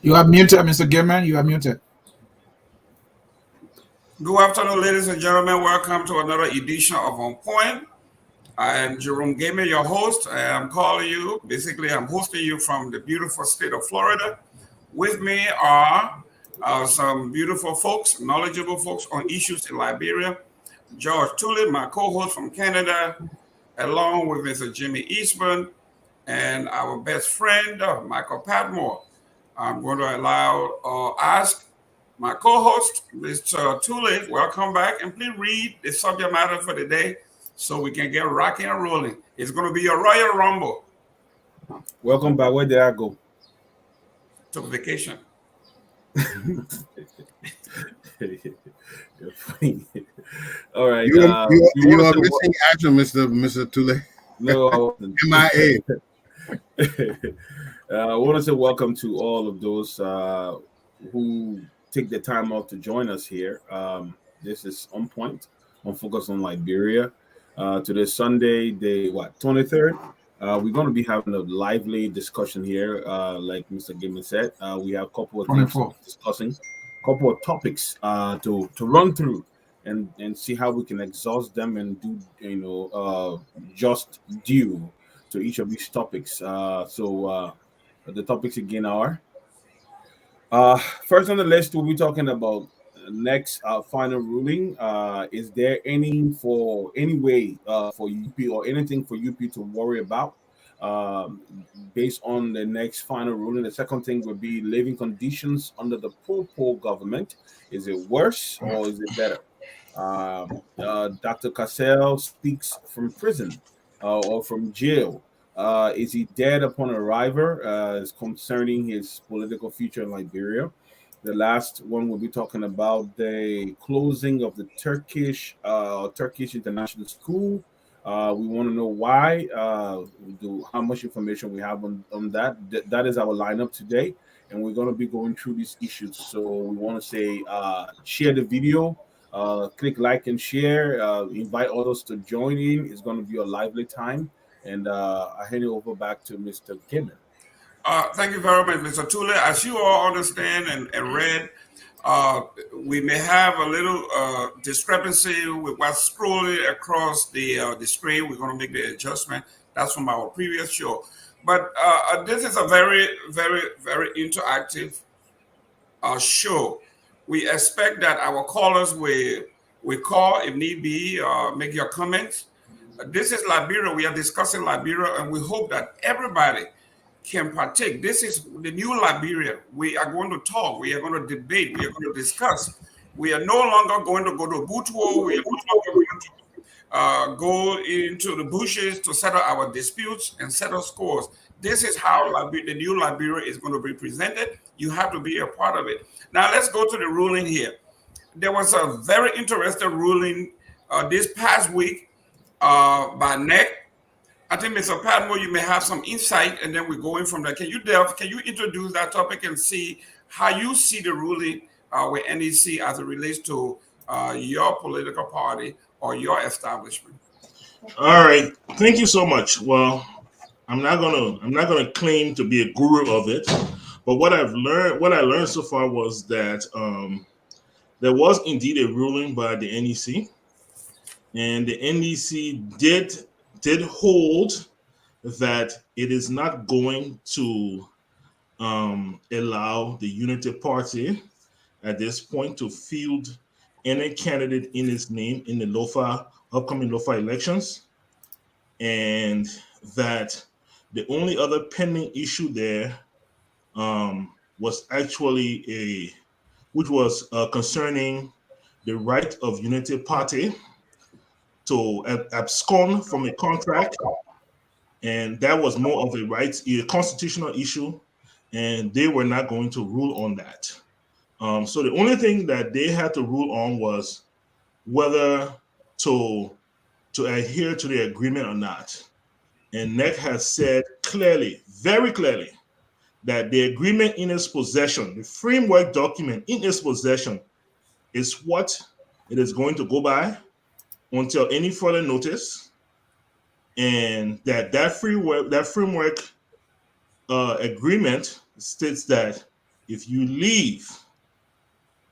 You are muted, Mr. Gayman. You are muted. Good afternoon, ladies and gentlemen. Welcome to another edition of On Point. I am Jerome, your host. I'm calling you. Basically, I'm hosting you from the beautiful state of Florida. With me are some beautiful folks, knowledgeable folks on issues in Liberia. George Tulay, my co-host from Canada, along with Mr. Jimmy Eastman and our best friend, Michael Padmore. I'm going to ask my co-host, Mr. Tulay, welcome back, and please read the subject matter for the day so we can get rocking and rolling. It's going to be a Royal Rumble. Welcome back. Where did I go? Took vacation. All right. You are missing action, Mr. Tulay. No, I wasn't. MIA. I want to say welcome to all of those who take the time out to join us here. This is On Point, on Focus on Liberia. Today, Sunday, day 23rd. We're going to be having a lively discussion here, like Mr. Gayman said. We have a couple of things discussing, a couple of topics to run through and see how we can exhaust them and do just due to each of these topics. So the topics again are first on the list. We'll be talking about next final ruling. Is there any way for UP or anything for UP to worry about based on the next final ruling? The second thing would be living conditions under the Pol government. Is it worse or is it better? Dr. Cassell speaks from prison or from jail. Is he dead upon arrival? Is concerning his political future in Liberia. The last one we'll be talking about the closing of the Turkish International School. We want to know why. How much information we have on that. That is our lineup today, and we're going to be going through these issues. So we want to say share the video. Click like and share. Invite others to join in. It's going to be a lively time. And I hand it over back to Mr. Gayman. Thank you very much, Mr. Tulay. As you all understand and read, we may have a little discrepancy with what's scrolling across the screen. We're going to make the adjustment. That's from our previous show. But this is a very, very, very interactive show. We expect that our callers will call if need be, make your comments. This is Liberia. We are discussing Liberia, and we hope that everybody can partake. This is the new Liberia. We are going to talk. We are going to debate. We are going to discuss. We are no longer going to go to Butwo. We are no longer going to go into the bushes to settle our disputes and settle scores. This is how the new Liberia is going to be presented. You have to be a part of it. Now, let's go to the ruling here. There was a very interesting ruling this past week by NEC. I think, Mr. Padmore, you may have some insight, and then we're going from there. Can you introduce that topic and see how you see the ruling with NEC as it relates to your political party or your establishment? All right, thank you so much. Well, I'm not gonna claim to be a guru of it, but what I learned so far was that there was indeed a ruling by the NEC. And the NEC did hold that it is not going to allow the Unity Party at this point to field any candidate in its name in the upcoming Lofa elections, and that the only other pending issue there was actually concerning the right of Unity Party to abscond from a contract, and that was more of a constitutional issue, and they were not going to rule on that. So the only thing that they had to rule on was whether to adhere to the agreement or not. And NEC has said clearly, very clearly, that the agreement in its possession, the framework document in its possession, is what it is going to go by until any further notice, and that framework agreement states that if you leave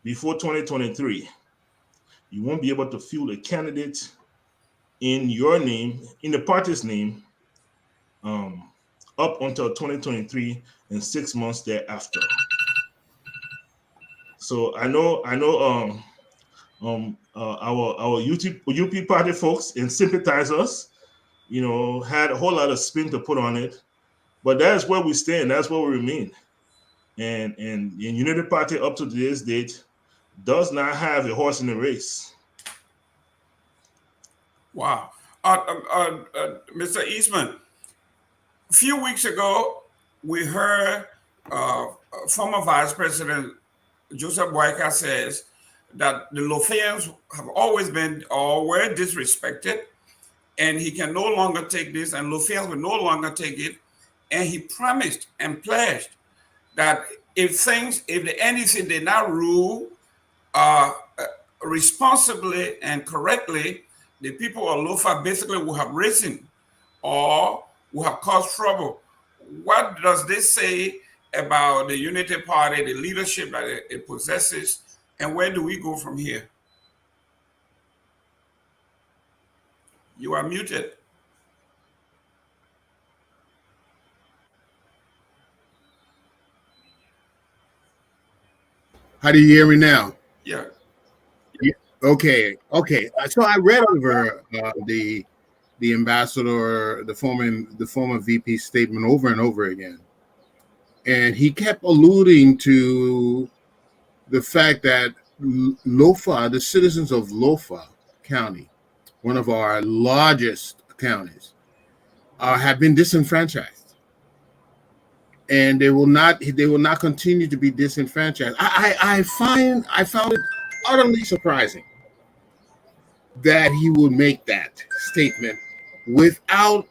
before 2023, you won't be able to field a candidate in your name, in the party's name, up until 2023 and 6 months thereafter. So I know our UP party folks and sympathizers, had a whole lot of spin to put on it, but that's where we stand. That's where we remain. And United Party up to today's date does not have a horse in the race. Wow. Mr. Eastman, a few weeks ago, we heard former Vice President Joseph Boyka says that the Lofans have always been or were disrespected, and he can no longer take this, and Lofans will no longer take it. And he promised and pledged that if the NEC did not rule responsibly and correctly, the people of Lofa basically will have risen or will have caused trouble. What does this say about the Unity Party, the leadership that it possesses, and where do we go from here? You are muted. How do you hear me now? Yeah. Okay. So I read over the ambassador, the former VP statement over and over again, and he kept alluding to the fact that Lofa, the citizens of Lofa County, one of our largest counties, have been disenfranchised, and they will not continue to be disenfranchised. I found it utterly surprising that he would make that statement without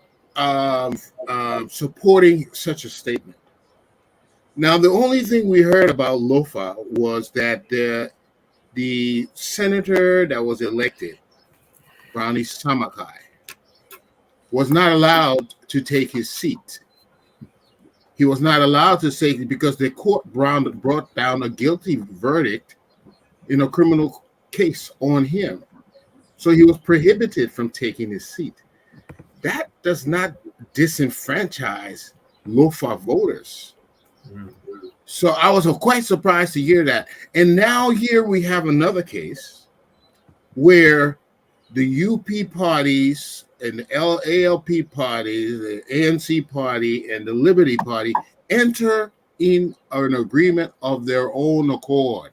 supporting such a statement. Now, the only thing we heard about Lofa was that the senator that was elected, Brownie Samakai, was not allowed to take his seat. He was not allowed to say because the court brought down a guilty verdict in a criminal case on him. So he was prohibited from taking his seat. That does not disenfranchise Lofa voters. So I was quite surprised to hear that. And now here we have another case where the UP parties and the ALP parties, the ANC party and the Liberty party enter in an agreement of their own accord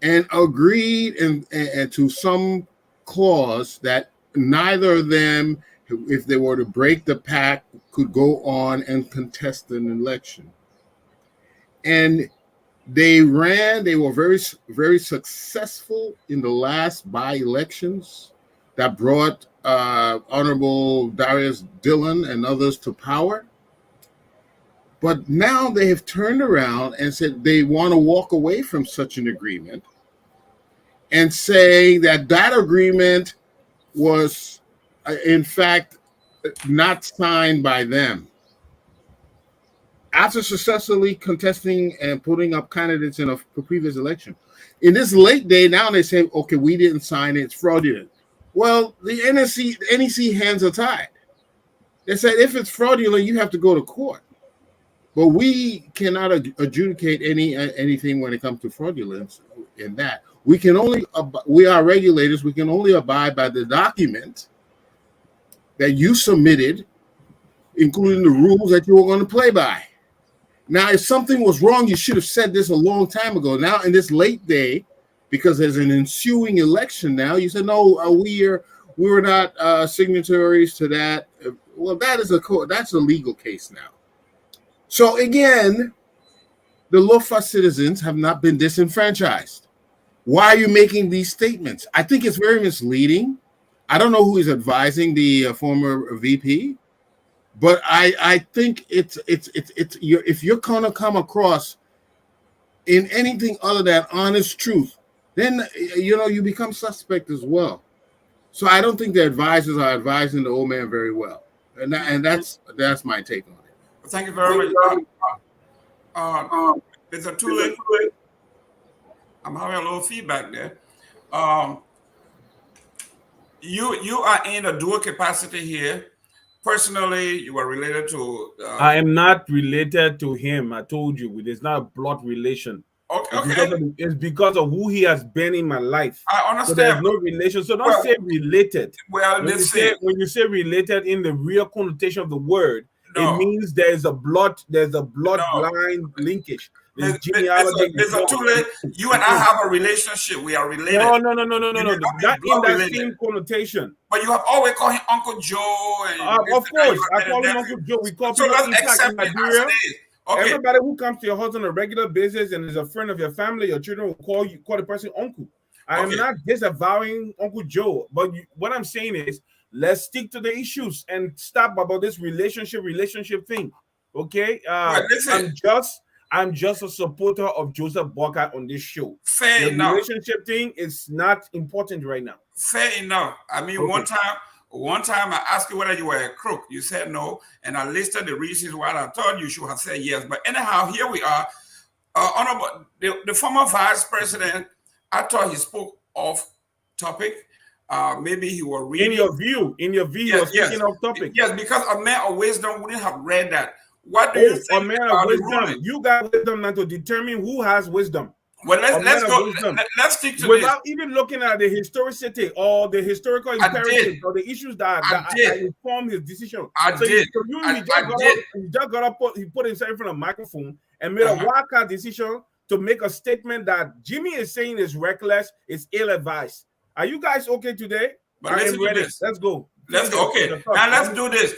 and agreed and to some clause that neither of them, if they were to break the pact, could go on and contest an election. And they were very, very successful in the last by-elections that brought Honorable Darius Dillon and others to power. But now they have turned around and said they want to walk away from such an agreement and say that that agreement was, in fact, not signed by them. After successfully contesting and putting up candidates in a previous election. In this late day, now they say, okay, we didn't sign it, it's fraudulent. Well, the NEC hands are tied. They said if it's fraudulent, you have to go to court. But we cannot adjudicate anything when it comes to fraudulence in that. We are regulators, we can only abide by the document that you submitted, including the rules that you were going to play by. Now, if something was wrong, you should have said this a long time ago. Now, in this late day, because there's an ensuing election now, you said, no, we were not signatories to that. Well, that's a legal case now. So again, the Lofa citizens have not been disenfranchised. Why are you making these statements? I think it's very misleading. I don't know who is advising the former VP. But I think it's if you're gonna come across in anything other than honest truth, then you become suspect as well. So I don't think the advisors are advising the old man very well, and that's my take on it. Thank you very much. Mr. Tulay, I'm having a little feedback there. You are in a dual capacity here. Personally, you are related to. I am not related to him. I told you, it's not a blood relation. Okay, It's because of who he has been in my life. I So there's understand. no relation. So don't say related. Well, When you say related in the real connotation of the word, it means there's a bloodline linkage. There's genealogy. Mr. Tulay, you and I have a relationship. We are related. No. Not in that same connotation. But you have always called him Uncle Joe. And of course, I call him Uncle Joe. We call so people let's accept in Liberia. Okay. Everybody who comes to your house on a regular basis and is a friend of your family, your children will call the person uncle. I am not disavowing Uncle Joe, but what I'm saying is let's stick to the issues and stop about this relationship thing. Okay, I'm just a supporter of Joseph Boycott on this show. Fair enough. Relationship thing is not important right now. Fair enough. I mean, okay. One time I asked you whether you were a crook. You said no, and I listed the reasons why I thought you should have said yes. But anyhow, here we are. Honorable, the former vice president, I thought he spoke off topic. Maybe he was reading. In your view, he was speaking off topic. Yes, because a man of wisdom wouldn't have read that. What do you think? A man of wisdom. You got wisdom now to determine who has wisdom. Well, let's go. Let's stick to without even looking at the historicity or the historical imperative or the issues that inform his decision. He put himself in front of a microphone and made a wildcard decision to make a statement that Jimmy is saying is reckless, is ill-advised. Are you guys okay today? But let's do this. Let's go. Okay. Now let's do this.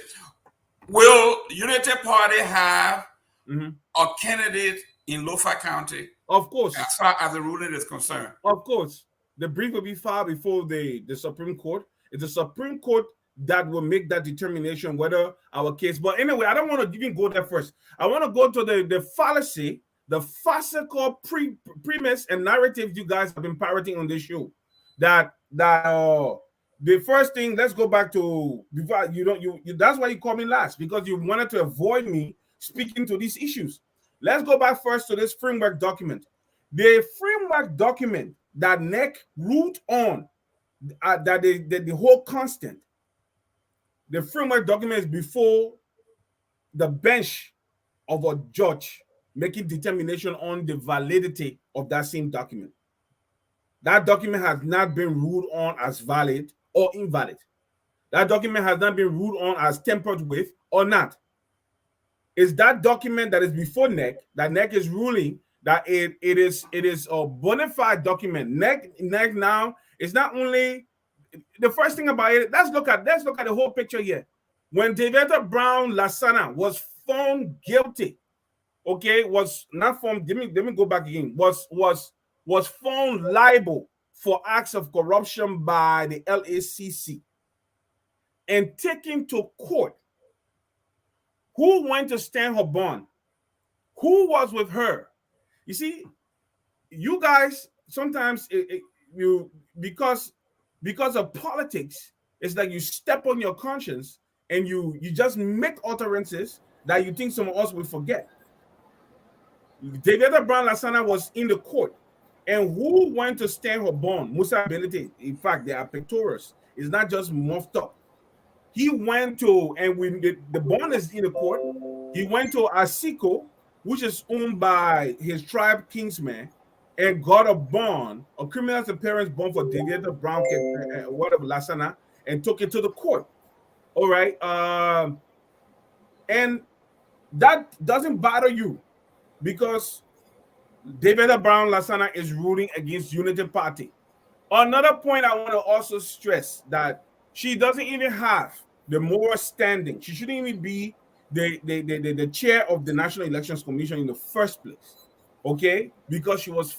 Will Unity Party have a candidate in Lofa County? Of course. As far as the ruling is concerned. Of course. The brief will be filed before the Supreme Court. It's the Supreme Court that will make that determination whether our case. But anyway, I don't want to even go there first. I want to go to the fallacy, the farcical premise and narrative you guys have been parroting on this show. That the first thing, let's go back to before that's why you called me last, because you wanted to avoid me speaking to these issues. Let's go back first to this framework document. The framework document that NEC ruled on, that the whole constant, the framework document is before the bench of a judge making determination on the validity of that same document. That document has not been ruled on as valid or invalid. That document has not been ruled on as tampered with or not. It's that document that is before NEC, that NEC is ruling that it is a bona fide document. NEC now is not only the first thing about it. Let's look at the whole picture here. When David Brown Lasana was found guilty, okay, was not found. Let me go back again. Was found liable for acts of corruption by the LACC and taken to court. Who went to stand her bond? Who was with her? You see, you guys sometimes because of politics, it's like you step on your conscience and you just make utterances that you think some of us will forget. David Brown Lasana was in the court, and who went to stand her bond? Musa Ability. In fact, they are pectorals. It's not just muffed up. He went to, and when the bond is in the court, he went to Asiko, which is owned by his tribe kingsman, and got a bond, a criminal appearance bond for David Brown, whatever, Lasana, and took it to the court. All right. And that doesn't bother you because David Brown Lasana is ruling against Unity Party. Another point I want to also stress that she doesn't even have the moral standing. She shouldn't even be the chair of the National Elections Commission in the first place. Okay, because she was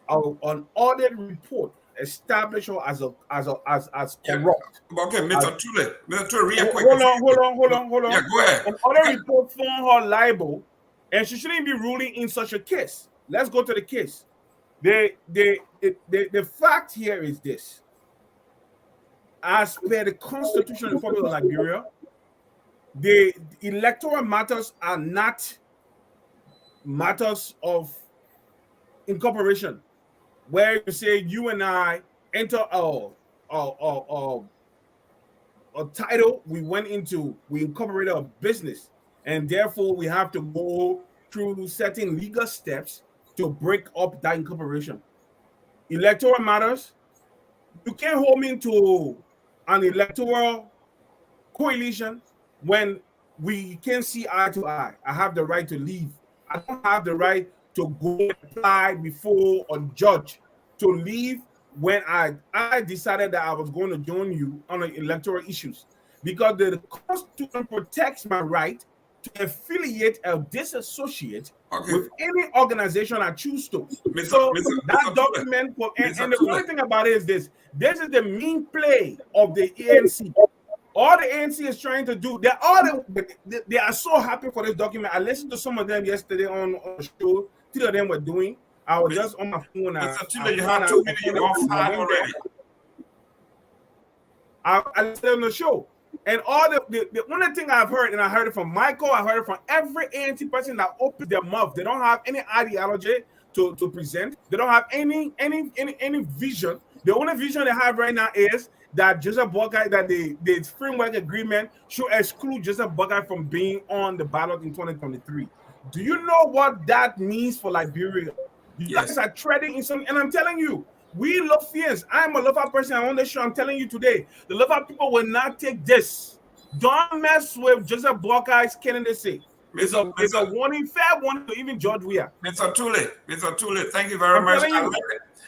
an audit report established her as corrupt. Okay, Mr. Tulay, real quick. Hold on. Yeah, go ahead. An audit report found her liable, and she shouldn't be ruling in such a case. Let's go to the case. The fact here is this: as per the Constitution of the Republic of Liberia, the electoral matters are not matters of incorporation, where you say you and I enter a title, we incorporated a business, and therefore we have to go through certain legal steps to break up that incorporation. Electoral matters, you can't hold me to an electoral coalition when we can't see eye to eye. I have the right to leave. I don't have the right to go apply before a judge to leave when I decided that I was going to join you on the electoral issues, because the Constitution protects my right to affiliate or disassociate with any organization I choose to. So that document, and the funny thing about it is this is the mean play of the ANC. All the ANC is trying to do, they are so happy for this document. I listened to some of them yesterday on a show. 3 of them were doing. I was just on my phone. You have 2 minutes. You're on 5 already. I listened on the show. And all the only thing I've heard, and I heard it from Michael, I heard it from every ANC person that opens their mouth. They don't have any ideology to present. They don't have any vision. The only vision they have right now is that Joseph Boakai, that the framework agreement should exclude Joseph Boakai from being on the ballot in 2023. Do you know what that means for Liberia? You guys are treading in some, and I'm telling you, we Lofians, I'm a Lofa person. I'm on the show. I'm telling you today, the Lofa people will not take this. Don't mess with Joseph Boakai's candidacy. It's a warning, fair warning to even George Weah. Mr. Tulay, thank you very much.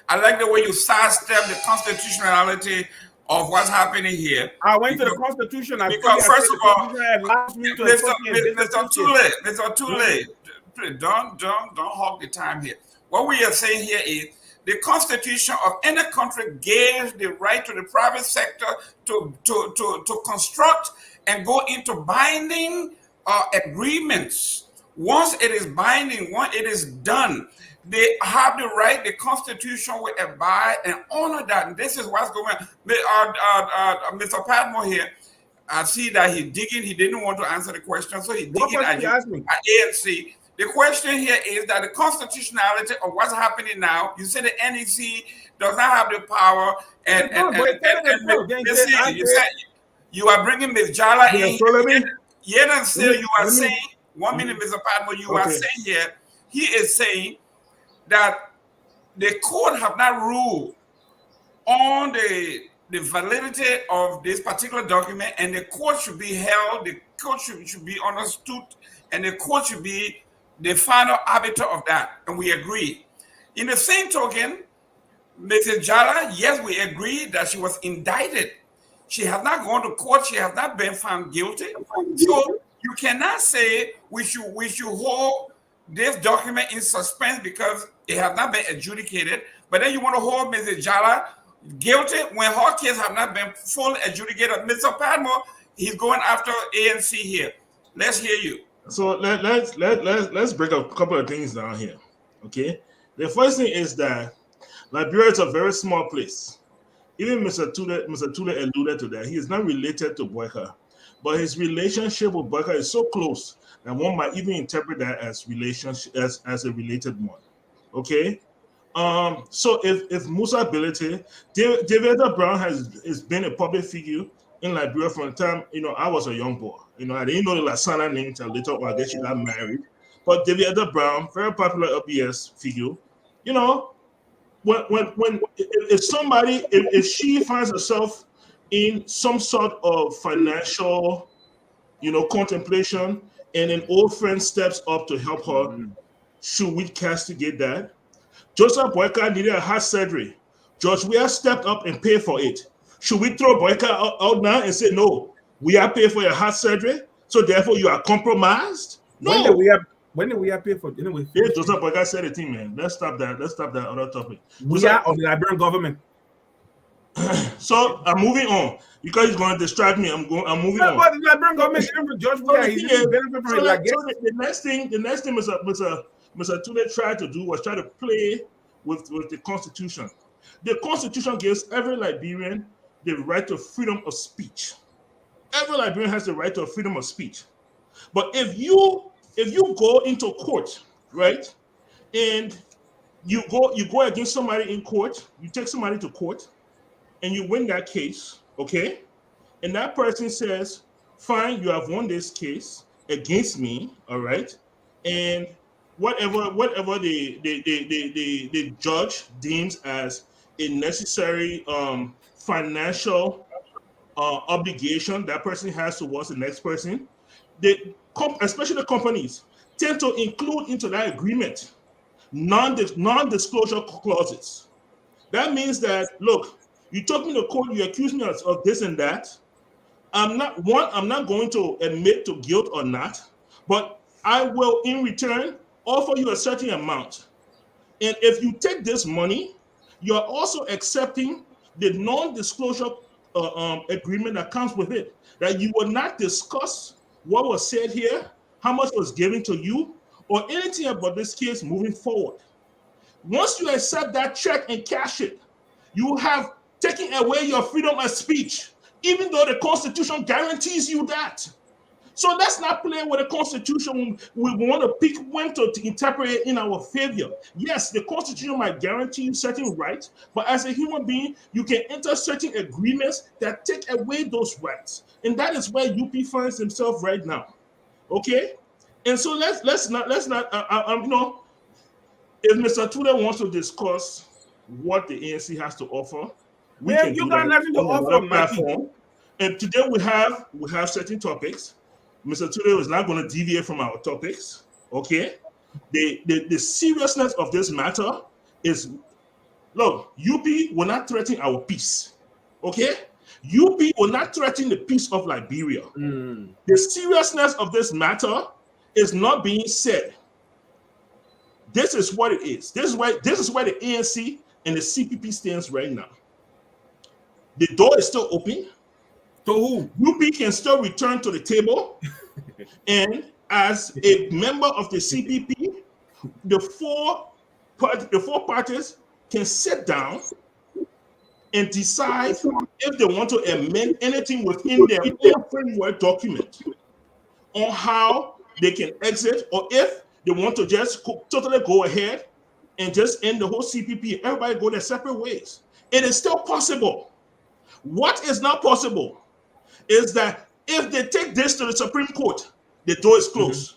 I like the way you sidestep the constitutionality of what's happening here. I went to the Constitution. Because first of all, Mr. Tulay, don't hog the time here. What we are saying here is the Constitution of any country gives the right to the private sector to construct and go into binding agreements. Once it is binding, once it is done, they have the right. The Constitution will abide and honor that. And this is what's going on. Mr. Padmore here, I see that he's digging. He didn't want to answer the question, so he's digging at ANC. The question here is that the constitutionality of what's happening now, you say the NEC does not have the power, you are bringing Ms. Jala in. Yet and still you are saying, 1 minute, Mr. Padmore, you are saying here, he is saying that the court have not ruled on the validity of this particular document, and the court should be held, the court should be understood, and the court should be the final arbiter of that, and we agree. In the same token, Mrs. Jala, yes, we agree that she was indicted. She has not gone to court. She has not been found guilty. So you cannot say we should hold this document in suspense because it has not been adjudicated. But then you want to hold Mrs. Jala guilty when her case have not been fully adjudicated. Mr. Padmore, he's going after ANC here. Let's hear you. So let's break a couple of things down here. Okay, the first thing is that Liberia is a very small place. Even Mr. Tulay alluded to that. He is not related to Boakai, but his relationship with Boakai is so close that one might even interpret that as as a related one. Okay. So if Musa Bility, David Brown has been a public figure in Liberia from the time, I was a young boy. I didn't know the Lasana name until later on. I guess she got married. But David Brown, very popular LBS figure. When if she finds herself in some sort of financial, contemplation, and an old friend steps up to help her, should we castigate that? Joseph Boakai needed a heart surgery. George Weah stepped up and paid for it. Should we throw Boakai out now and say, no, we are paying for your heart surgery, so therefore you are compromised? No. When did we have paid for it? Yeah, Joseph Boakai said it, man. Let's stop that other topic. We are of the Liberian government. So I'm moving on. You guys going to distract me. I'm moving on. But the Liberian government is for George Weah. The next thing Mr. Tulay tried to do was try to play with the Constitution. The Constitution gives every Liberian the right to freedom of speech. Every Liberian has the right to freedom of speech. But if you go into court right? And you go against somebody in court, you take somebody to court, and you win that case, okay? And that person says, fine, you have won this case against me, all right? And whatever the judge deems as a necessary financial obligation that person has towards the next person, especially the companies, tend to include into that agreement non-disclosure clauses. That means that, look, you took me to court, you accuse me of this and that. I'm not going to admit to guilt or not, but I will in return offer you a certain amount. And if you take this money, you're also accepting the non-disclosure agreement that comes with it, that you will not discuss what was said here, how much was given to you, or anything about this case moving forward. Once you accept that check and cash it, you have taken away your freedom of speech, even though the Constitution guarantees you that. So let's not play with the Constitution. We want to pick when to interpret it in our favor. Yes, the Constitution might guarantee you certain rights, but as a human being, you can enter certain agreements that take away those rights. And that is where UP finds himself right now. Okay? And so let's not if Mr. Tulay wants to discuss what the ANC has to offer, we can you do got that nothing to on offer, another platform. And today we have certain topics. Mr. Tulay is not going to deviate from our topics. Okay, the seriousness of this matter is, look, UP will not threaten our peace. Okay, UP will not threaten the peace of Liberia. The seriousness of this matter is not being said. This is what it is. This is where the ANC and the CPP stands right now. The door is still open. To who? UP can still return to the table, and as a member of the CPP, the four parties can sit down and decide if they want to amend anything within their own framework document on how they can exit, or if they want to just totally go ahead and just end the whole CPP. Everybody go their separate ways. It is still possible. What is not possible is that if they take this to the Supreme Court, the door is closed.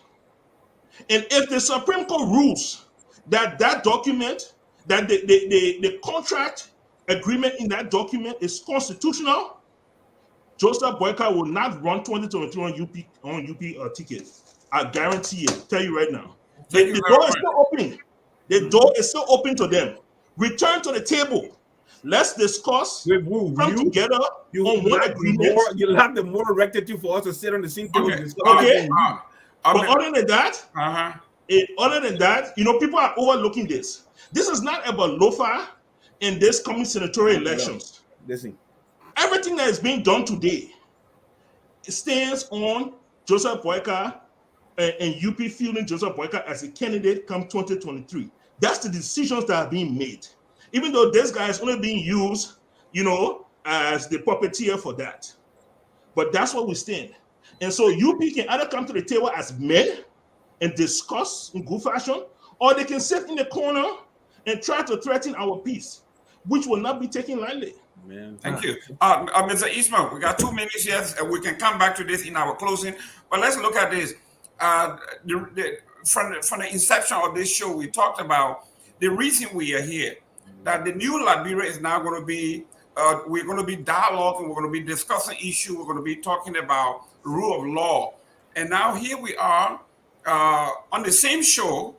And if the Supreme Court rules that document, that the contract agreement in that document is constitutional, Joseph Boyka will not run 2023 on UP ticket. I guarantee you, tell you right now. The door is still open. The door is still open to them. Return to the table. Let's discuss. Come together on one agreement. You'll have the moral rectitude for us to sit on the same table. Okay. But other than that, people are overlooking this. This is not about Lofa and this coming senatorial elections. Listen. Everything that is being done today stands on Joseph Boyka and UP fielding Joseph Boyka as a candidate come 2023. That's the decisions that are being made. Even though this guy is only being used, as the puppeteer for that. But that's where we stand. And so UP can either come to the table as men and discuss in good fashion, or they can sit in the corner and try to threaten our peace, which will not be taken lightly. Man. Thank you. Mr. Eastman, we got 2 minutes here, and we can come back to this in our closing. But let's look at this. From the inception of this show, we talked about the reason we are here, that the new Liberia is now going to be, we're going to be dialoguing, we're going to be discussing issues, we're going to be talking about rule of law. And now here we are on the same show,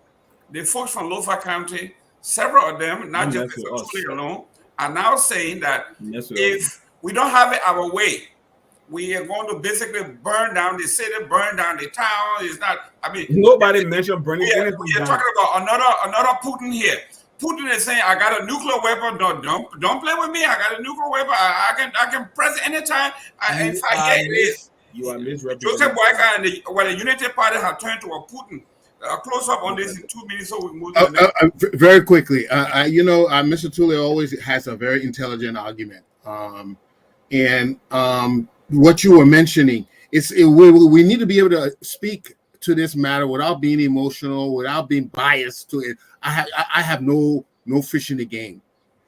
the folks from Lofa County, several of them, not just Mr. Tulay alone, are now saying that if we don't have it our way, we are going to basically burn down the city, burn down the town. It's not, nobody mentioned burning anything down. You're talking about another Putin here. Putin is saying, I got a nuclear weapon. Don't play with me. I got a nuclear weapon. I can press it anytime. In fact, here it is. You are misrepresenting. Joseph Boyka and the Unity Party have turned to a Putin. Close up on this in 2 minutes so we move to the next. Very quickly, Mr. Tulay always has a very intelligent argument. And what you were mentioning, we need to be able to speak to this matter without being emotional, without being biased to it. I have no fish in the game.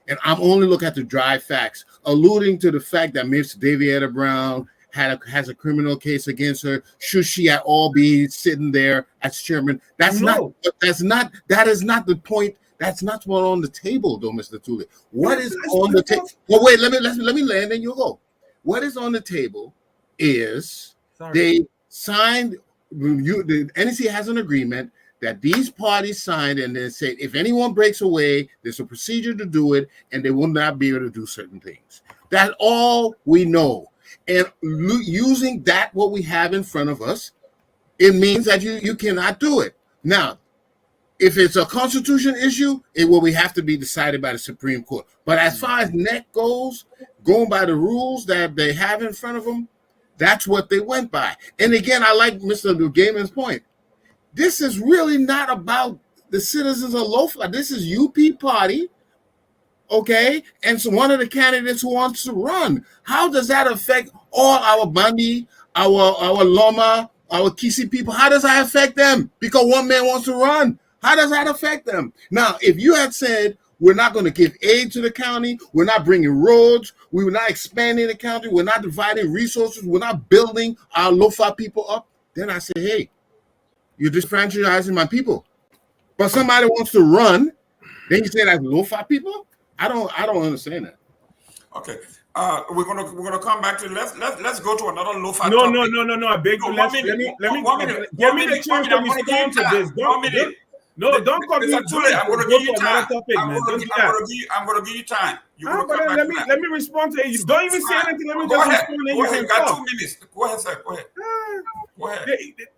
And I'm only looking at the dry facts, alluding to the fact that Miss Davietta Brown has a criminal case against her. Should she at all be sitting there as chairman? That is not the point. That's not what on the table, though, Mr. Tulay. What is on the table? Well, wait, let me land and you'll go. What is on the table is they signed, the NEC has an agreement that these parties signed, and then said if anyone breaks away, there's a procedure to do it, and they will not be able to do certain things. That's all we know. And using that, what we have in front of us, it means that you cannot do it. Now, if it's a constitution issue, it will have to be decided by the Supreme Court. But as far as NEC goes, going by the rules that they have in front of them, that's what they went by. And again, I like Mr. Gayman's point. This is really not about the citizens of Lofa. This is UP party, okay? And so one of the candidates who wants to run. How does that affect all our Bandi, our Loma, our Kisi people? How does that affect them? Because one man wants to run. How does that affect them? Now, if you had said, we're not going to give aid to the county, we're not bringing roads, we were not expanding the county, we're not dividing resources, we're not building our Lofa people up, then I say, hey, you're disfranchising my people. But somebody wants to run, then you say that's Lofa people? I don't understand that. Okay. We're gonna come back to let's go to another Lofa. No. I beg you. Let me give me the chance to respond to this. Don't come Mr. Tulay, I'm going to give you time. I'm going to give you time. Let me respond to it. You don't even say anything. Let me just respond. Go ahead. You got 2 minutes. Go ahead, sir. Go ahead.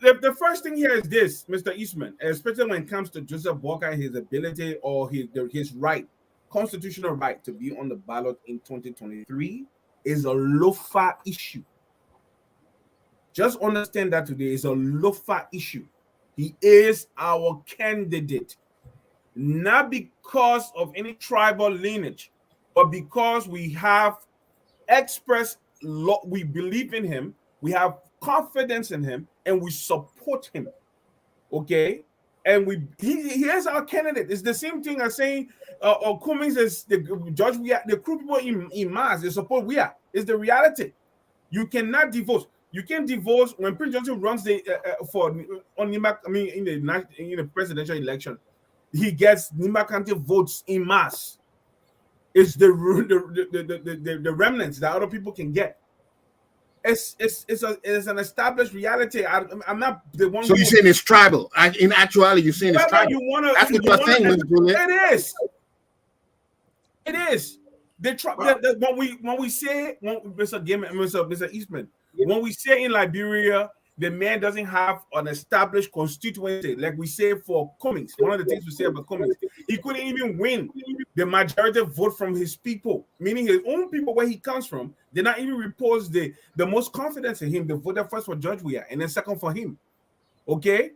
The first thing here is this, Mr. Eastman, especially when it comes to Joseph Walker, his ability or his right, constitutional right to be on the ballot in 2023 is a Lofa issue. Just understand that today is a Lofa issue. He is our candidate, not because of any tribal lineage, but because we have expressed we believe in him, we have confidence in him, and we support him. Okay, and he is our candidate. It's the same thing as saying Cummings is the judge. The crew people in mass they support. It's the reality. You cannot divorce. You can't divorce when Prince Johnson runs in the presidential election. He gets Nimba County votes in mass. It's the remnants that other people can get. It's an established reality. I'm not the one. So you're saying it's tribal? In actuality, you're saying it's tribal. That's what you're saying, Mr. Bullitt. It is. When we say Mr. Gayman, Mr. Eastman. When we say in Liberia, the man doesn't have an established constituency, like we say for Cummings. One of the things we say about Cummings, he couldn't even win the majority vote from his people, meaning his own people where he comes from. They not even repose the most confidence in him. They voted first for Judge Weah and then second for him. Okay?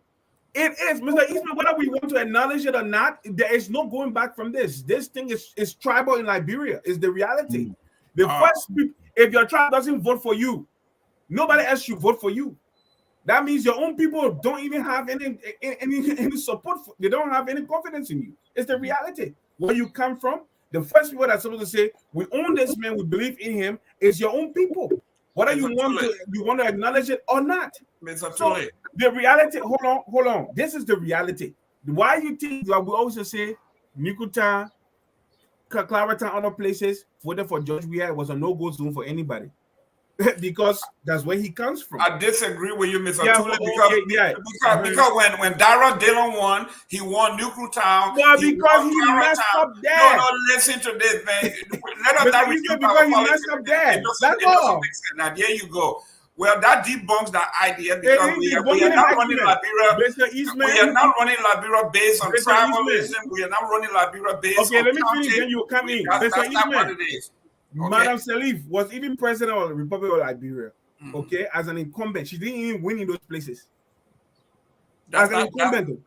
It is, Mr. Eastman, whether we want to acknowledge it or not, there is no going back from this. This thing is tribal in Liberia, is the reality. The first, if your tribe doesn't vote for you, nobody else should vote for you. That means your own people don't even have any support. They don't have any confidence in you. It's the reality. Where you come from, the first people that's supposed to say, we own this man, we believe in him, is your own people. Whether you want to acknowledge it or not. Mr. So the reality, hold on. This is the reality. Why you think, like we always say, Nikuta, Clarita, other places, voted for Judge Weah was a no-go zone for anybody. Because that's where he comes from. I disagree with you, Mr. Tulay, because when Dara Dillon won, he won Nuclear Town. Well, because he messed up there. No, listen to this, man. Let us not review because he messed up there. That's all. Now, there you go. Well, that debunks that idea because we are not running Liberia. We are not running Liberia based on tribalism. We are not running Liberia based on let me finish, then you come in. That's not what it is. Okay. Madam Salif was even president of the Republic of Liberia, okay, as an incumbent. She didn't even win in those places. As an incumbent.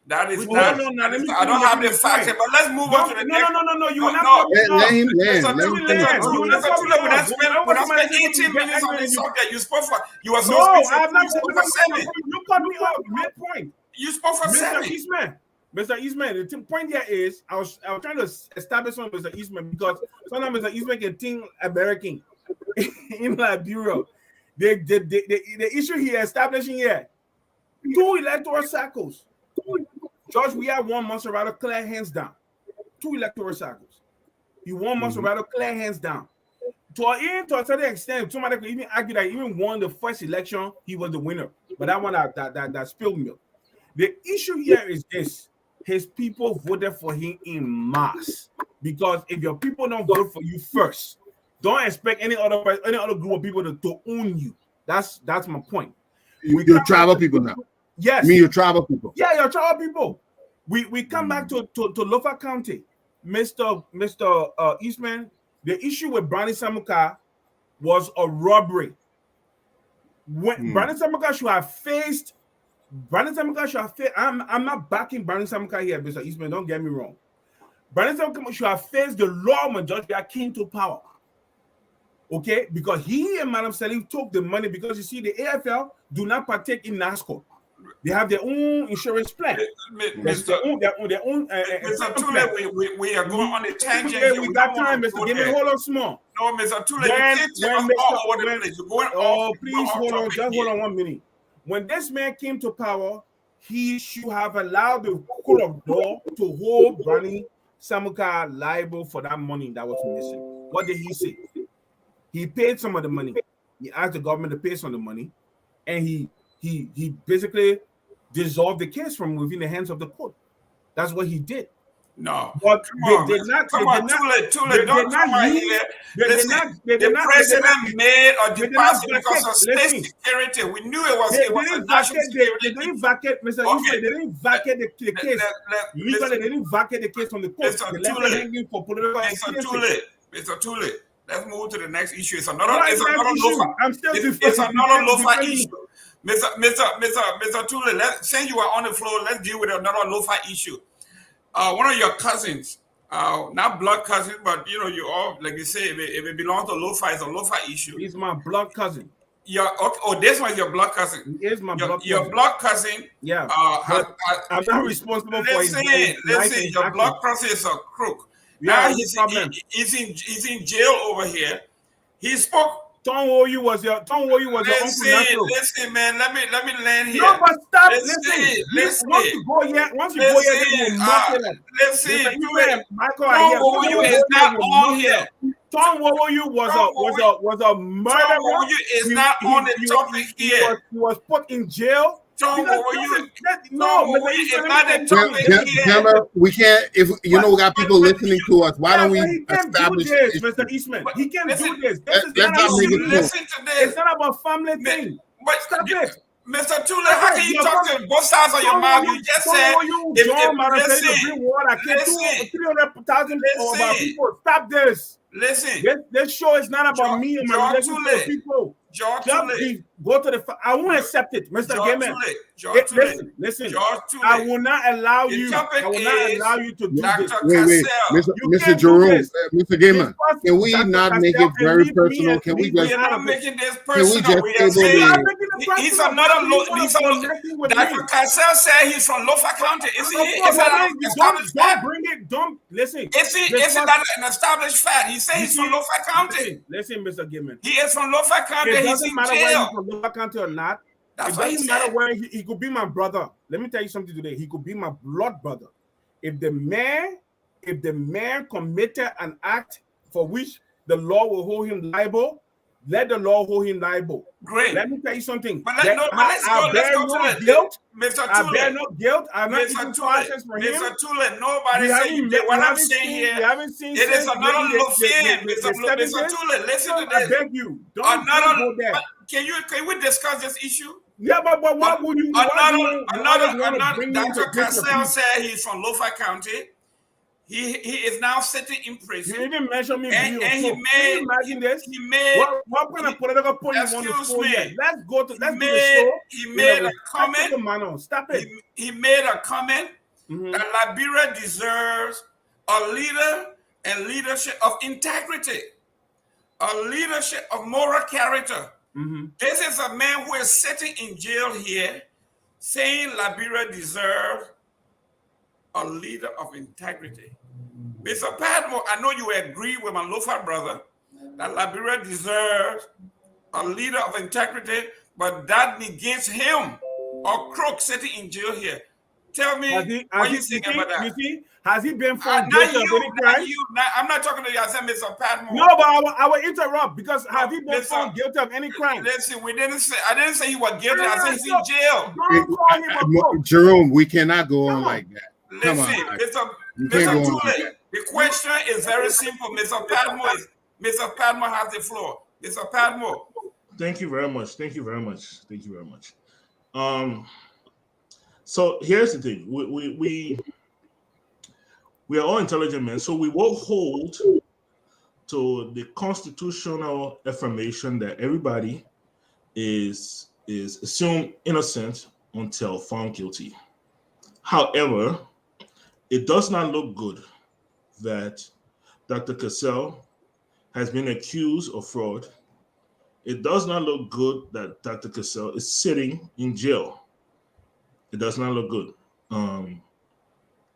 That is Hold not. on, now, let me I don't have the finish facts, my but let's move on to the next. No. You will No, not. Let him land. Mr. Let him finish. Tule, we don't spend 18 minutes on this subject. You spoke for. You were so No, speaking. I have not. You spoke for 7. You cut me off mid-point. You spoke for 7. Mr. Eastman, the point here is I was trying to establish on Mr. Eastman because sometimes Mr. Eastman can think American in Liberia. The issue he establishing here, 2 electoral cycles. George, we have one Monserrato clear hands down. 2 electoral cycles. He won Monserrato clear hands down. To a certain extent, somebody could even argue that he even won the first election, he was the winner. But that one that spilled milk. The issue here is this: his people voted for him in mass. Because if your people don't vote for you first, don't expect any other group of people to own you. That's my point. You're tribal people now. Yes. Me, you're tribal people. Yeah, you're tribal people. We come back to Lofa County, Mr. Eastman. The issue with Brownie Samuka was a robbery. When Brownie Samuka should have faced, I'm not backing Brownie Samuka here, Mr. Eastman. Don't get me wrong. Brownie Samuka should have faced the law majority that came to power. Okay, because he and Madam Salim took the money because you see the AFL do not partake in NASCO. They have their own insurance plan. Mr. Tule, we are going on a tangent. Okay, we got time, Mr. Give me hold on small. No, Mr. Tule, you can't take us all over the place. You're going off. Please hold on. Just hold on 1 minute. When this man came to power, he should have allowed the court of law to hold Brownie Samuka liable for that money that was missing. What did he say? He paid some of the money. He asked the government to pay some of the money, and he basically dissolved the case from within the hands of the court. That's what he did. No, but Tule, don't come out here. The president made a deposit because of state security. We knew it was a national security. They didn't vacate, Mr. Eastman. They didn't vacate the case. Legally, they didn't vacate the case from the court. Mr. Tule, let's move to the next issue. It's another Lofa. It's another Lofa issue. Mr. Tule, since you are on the floor, let's deal with another Lofa issue. One of your cousins, not blood cousin, but you all, like you say, if it belongs to Lofa, it's a Lofa issue. He's my blood cousin. This one is your blood cousin. He is my blood cousin. Your blood cousin. Yeah. I'm not responsible for his. Listen, your blood cousin is a crook. Yeah, now he's in jail over here. He spoke. Don't worry, you was your uncle. Listen, man. Let me land here. No, but stop. Listen. Once you go here, they will mock it up. Listen, Michael, you is not on here. Tom Wowoyu was a murderer. Tom Wowoyu is not on the topic here. He was put in jail. Tom Wowoyu is not the topic here. We can't. If we got people listening to us, why don't we establish this, Mr. Eastman? He can't do this. Listen to this. It's not about family thing. But stop it. Mr. Tule, how can you talk to both sides of your mouth? You just said, stop this. Listen. This show is not about me and my relationship with people. Go to the. I won't accept it, Mr. Gayman. Listen. I will not allow you. I will not allow you to do this. Wait, Mr. Jerome, Mr. Gayman, can we not make it very personal? Can we just? We're not making this personal. He's another. Dr. Cassell said he's from Lofa County. Is Don't bring it. Don't listen. Is that an established fact? He said he's from Lofa County. Listen, Mr. Gayman. He is from Lofa County. It doesn't matter whether he's from Lofa County or not. It doesn't matter where he could be my brother. Let me tell you something today. He could be my blood brother. If the man committed an act for which the law will hold him liable, let the law hold him liable. Great. Let me tell you something. But let's go to the guilt. Mr. Tule. I bear no guilt. I'm not even process for him. Mr. Tule, nobody said you did. What I'm saying here, it is another Lofian. Mr. Tule, listen to this. I beg you. Don't go there. Can we discuss this issue? Yeah, but what would you? Another. Dr. Cassell said he's from Lofa County. He is now sitting in prison. You didn't mention me. And he made. Imagine this. He made. What kind of political point you want to score here? Let's go to. Let's do the show. He made a comment. Stop it. He made a comment that Liberia deserves a leader and leadership of integrity, a leadership of moral character. This is a man who is sitting in jail here saying Liberia deserves a leader of integrity. Mr. Padmore, I know you agree with my Lofa brother that Liberia deserves a leader of integrity, but that negates him, a crook sitting in jail here. Tell me what you think about that. You see, has he been found Not guilty of any crime? I'm not talking to you. I said Mr. Padmore. No, but I will interrupt because have he been found guilty of any crime? Listen, I didn't say he was guilty. I said he's in jail. Don't call him a crook. Jerome, we cannot go on like that. Listen, Mr. Tulay, the question is very simple. Mr. Padmore has the floor. Mr. Padmore. Thank you very much. So here's the thing: we are all intelligent men, so we will hold to the constitutional affirmation that everybody is assumed innocent until found guilty. However, it does not look good that Dr. Cassell has been accused of fraud. It does not look good that Dr. Cassell is sitting in jail. It does not look good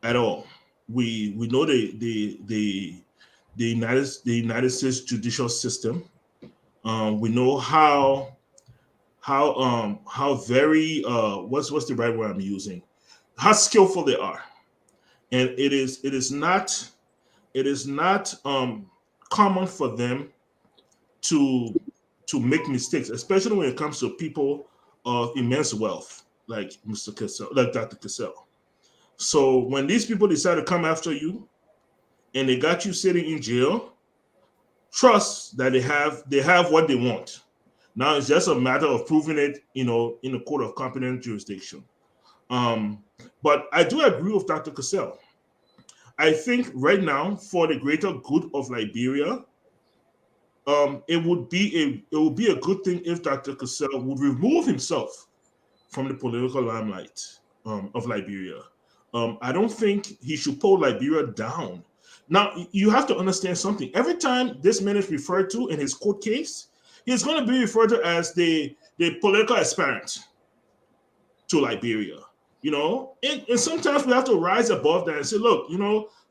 at all. We know the United States judicial system. We know how very what's the right word I'm using? How skillful they are, and it is not common for them to make mistakes, especially when it comes to people of immense wealth like Mr. Cassell, like Dr. Cassell. So when these people decide to come after you and they got you sitting in jail, trust that they have what they want. Now it's just a matter of proving it, in a court of competent jurisdiction. But I do agree with Dr. Cassell. I think right now, for the greater good of Liberia, it would be a good thing if Dr. Cassell would remove himself from the political limelight of Liberia. I don't think he should pull Liberia down. Now, you have to understand something. Every time this man is referred to in his court case, he's going to be referred to as the political aspirant to Liberia. And sometimes we have to rise above that and say, look,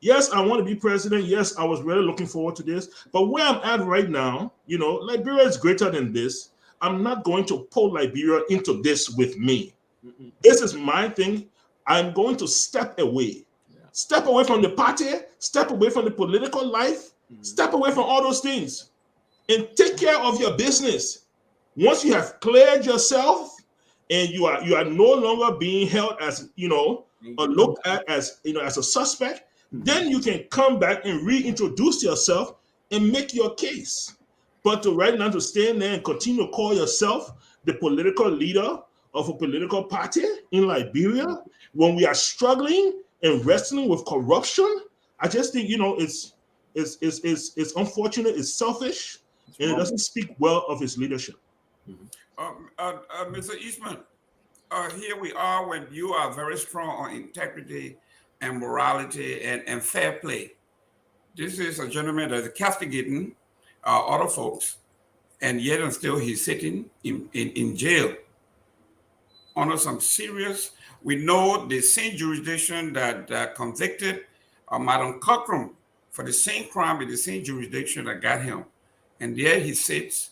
yes, I want to be president. Yes, I was really looking forward to this. But where I'm at right now, Liberia is greater than this. I'm not going to pull Liberia into this with me. This is my thing. I'm going to step away. Step away from the party, step away from the political life, step away from all those things, and take care of your business. Once you have cleared yourself and you are no longer being held as, or looked at as, as a suspect, then you can come back and reintroduce yourself and make your case. But right now to stand there and continue to call yourself the political leader of a political party in Liberia when we are struggling and wrestling with corruption, I just think it's unfortunate, it's selfish, and it doesn't speak well of his leadership. Mr. Eastman, here we are when you are very strong on integrity and morality and fair play. This is a gentleman that is castigating other folks, and yet and still he's sitting in jail under some serious. We know the same jurisdiction that convicted Madam Cockrum for the same crime in the same jurisdiction that got him. And there he sits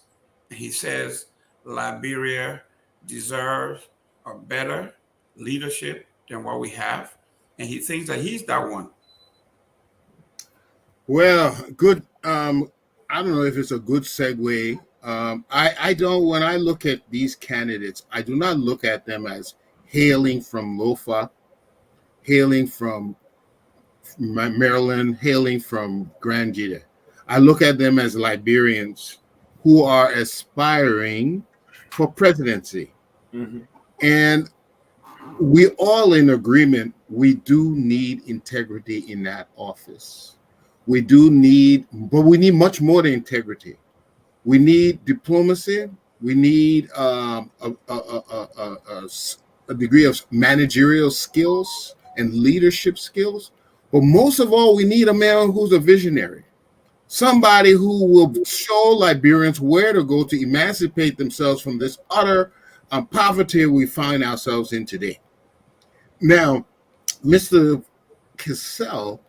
and he says, Liberia deserves a better leadership than what we have. And he thinks that he's that one. Well, good. I don't know if it's a good segue. I don't, when I look at these candidates, I do not look at them as hailing from Lofa, hailing from Maryland, hailing from Grand Jita. I look at them as Liberians who are aspiring for presidency. And we all in agreement, we do need integrity in that office. We do need, but we need much more than integrity. We need diplomacy. We need a degree of managerial skills. and leadership skills. But most of all, we need a man who's a visionary, somebody who will show Liberians where to go to emancipate themselves from this utter poverty we find ourselves in today. Now, Mr. Cassell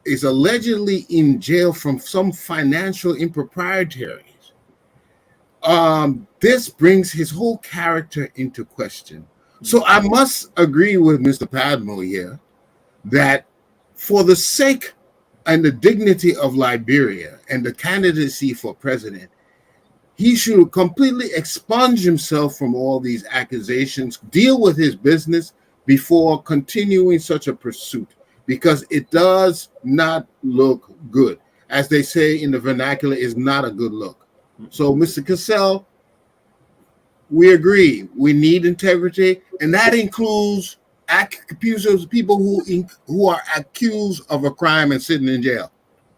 is allegedly in jail from some financial improprieties. This brings his whole character into question. So I must agree with Mr. Padmore here that for the sake and the dignity of Liberia and the candidacy for president, he should completely expunge himself from all these accusations, deal with his business before continuing such a pursuit, because it does not look good. As they say in the vernacular, is not a good look. So, Mr. Cassell, we agree. We need integrity, and that includes accusers, people who are accused of a crime and sitting in jail.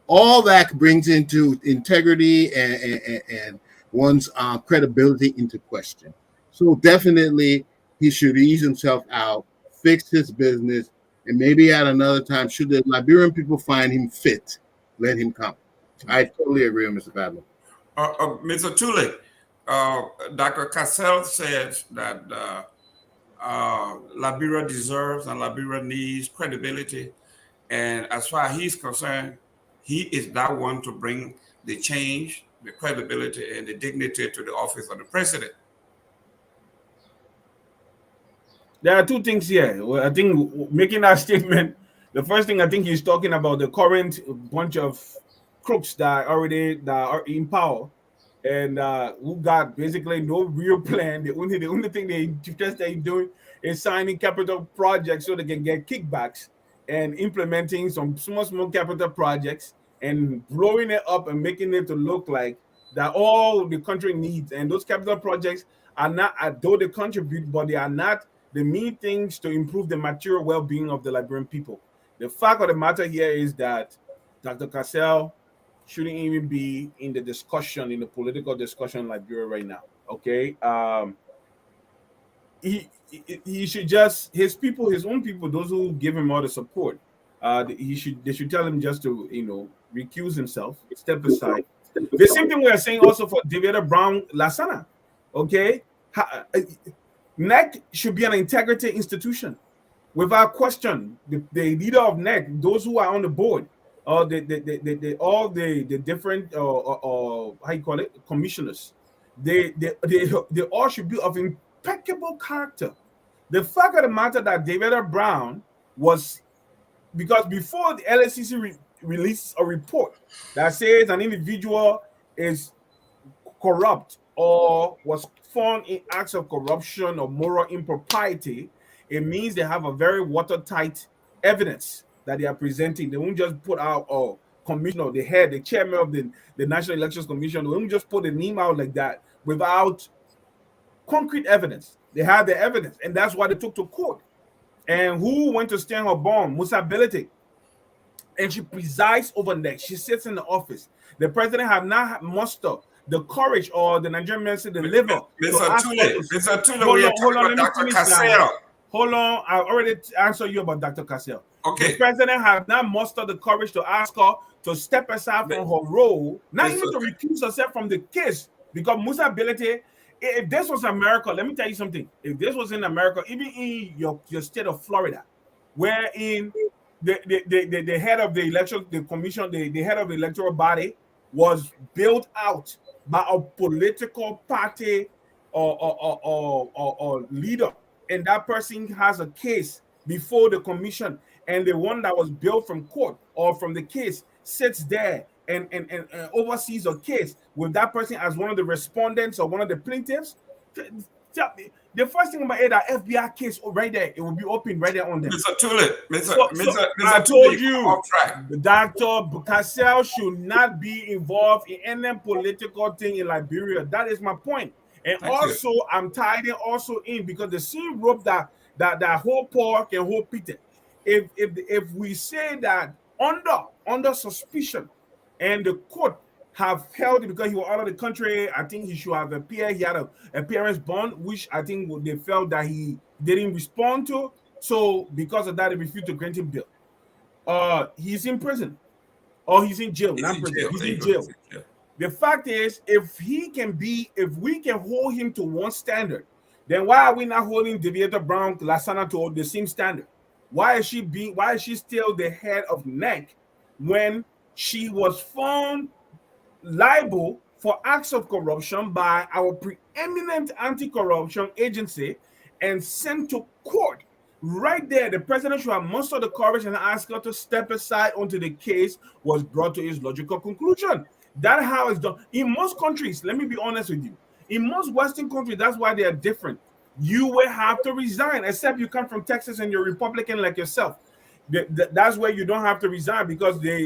All that brings into integrity and one's credibility into question. So definitely, he should ease himself out, fix his business, and maybe at another time, should the Liberian people find him fit, let him come. I totally agree with Mr. Padmore. Mr. Tulay, Dr. Cassell says that Liberia deserves and Liberia needs credibility. And as far as he's concerned, he is that one to bring the change, the credibility, and the dignity to the office of the president. There are two things here. Well, I think making that statement, the first thing I think he's talking about the current bunch of crooks that are in power and who got basically no real plan. The only thing they interested in doing is signing capital projects so they can get kickbacks and implementing some small capital projects and blowing it up and making it to look like that all the country needs. And those capital projects are not, though they contribute, but they are not the main things to improve the material well-being of the Liberian people. The fact of the matter here is that Dr. Cassell shouldn't even be in the discussion, in the political discussion in Liberia right now. Okay, he should just his own people, those who give him all the support. They should tell him just to recuse himself, step aside. The same thing we are saying also for David Brown Lasana. Okay, NEC should be an integrity institution without question. The leader of NEC, those who are on the board, all the different how you call it, commissioners, they all should be of impeccable character. The fact of the matter that David Brown was, because before the LSCC released a report that says an individual is corrupt or was found in acts of corruption or moral impropriety, it means they have a very watertight evidence that they are presenting. They won't just put out a commissioner, the chairman of the National Elections Commission. They won't just put a name out like that without concrete evidence. They have the evidence, and that's why they took to court. And who went to stand her bomb? Musa Belete. And she presides over NEC. She sits in the office. The president have not mustered the courage or the Nigerian men say the liver. Mr. Tulay, we are talking about Dr. Cassell. Hold on, I already answered you about Dr. Cassell. Okay. The president have not mustered the courage to ask her to step aside from her role, not even to recuse herself from the case, because Musa Belete, if this was America, let me tell you something. If this was in America, even in your state of Florida, wherein the head of the election, the commission, the head of the electoral body was built out by a political party or leader, and that person has a case before the commission, and the one that was built from court or from the case sits there and oversees a case with that person as one of the respondents or one of the plaintiffs. The first thing about that FBI case right there, it will be open right there on them. Mr. Tulay, I told you, Dr. Cassell should not be involved in any political thing in Liberia. That is my point. And I'm tied in also in because the same rope that whole pork and whole Peter. If we say that under suspicion and the court have held it because he was out of the country, I think he should have appeared. He had an appearance bond, which I think they felt that he didn't respond to. So because of that, they refused to grant him bail. He's in prison, or he's in jail. Not prison. He's in jail. The fact is, if we can hold him to one standard, then why are we not holding Deviator Brown Lasana to the same standard? Why is she still the head of NEC when she was found liable for acts of corruption by our preeminent anti-corruption agency and sent to court? Right there, the president should have mustered the courage and asked her to step aside until the case was brought to its logical conclusion. That's how it's done. In most countries, let me be honest with you, in most Western countries, that's why they are different. You will have to resign, except you come from Texas and you're Republican like yourself. That's where you don't have to resign, because the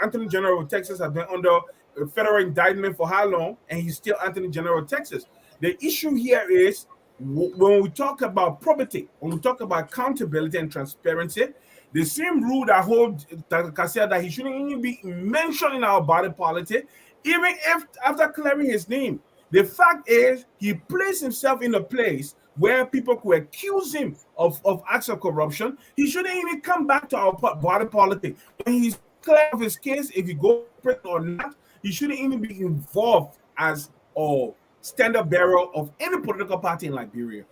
Attorney General of Texas has been under a federal indictment for how long, and he's still Attorney General of Texas. The issue here is when we talk about probity, when we talk about accountability and transparency, the same rule that holds Cassell that he shouldn't even be mentioned in our body politic, even if after clearing his name. The fact is, he placed himself in a place where people could accuse him of acts of corruption. He shouldn't even come back to our body politic. When he's clear of his case, if he goes to prison or not, he shouldn't even be involved as a standard bearer of any political party in Liberia.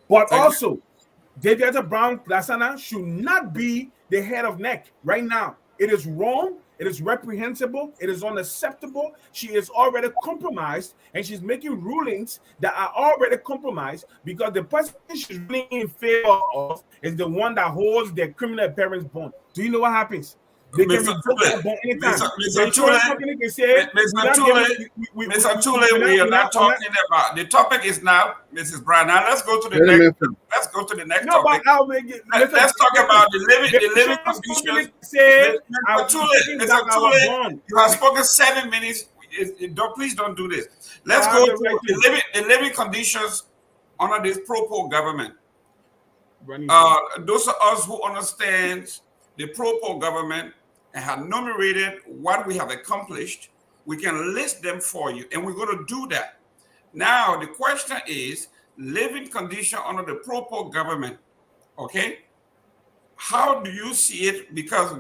But also, Deviator Brown Lasana should not be the head of NEC right now. It is wrong. It is reprehensible. It is unacceptable. She is already compromised, and she's making rulings that are already compromised because the person she's running in favor of is the one that holds their criminal parents' bond. Do you know what happens? They can revoke bond anytime. Mr. Tulay, we are not talking about the topic is now, Mrs. Brown. Now let's go to the next. Let's go to the next topic. Let's talk about the living conditions. Mr. Tulay, you have spoken 7 minutes. Please don't do this. Let's go to the living conditions under this pro-poor government. Those of us who understand the pro-poor government and have enumerated what we have accomplished, we can list them for you, and we're going to do that. Now, the question is living condition under the pro-poor government, okay? How do you see it? Because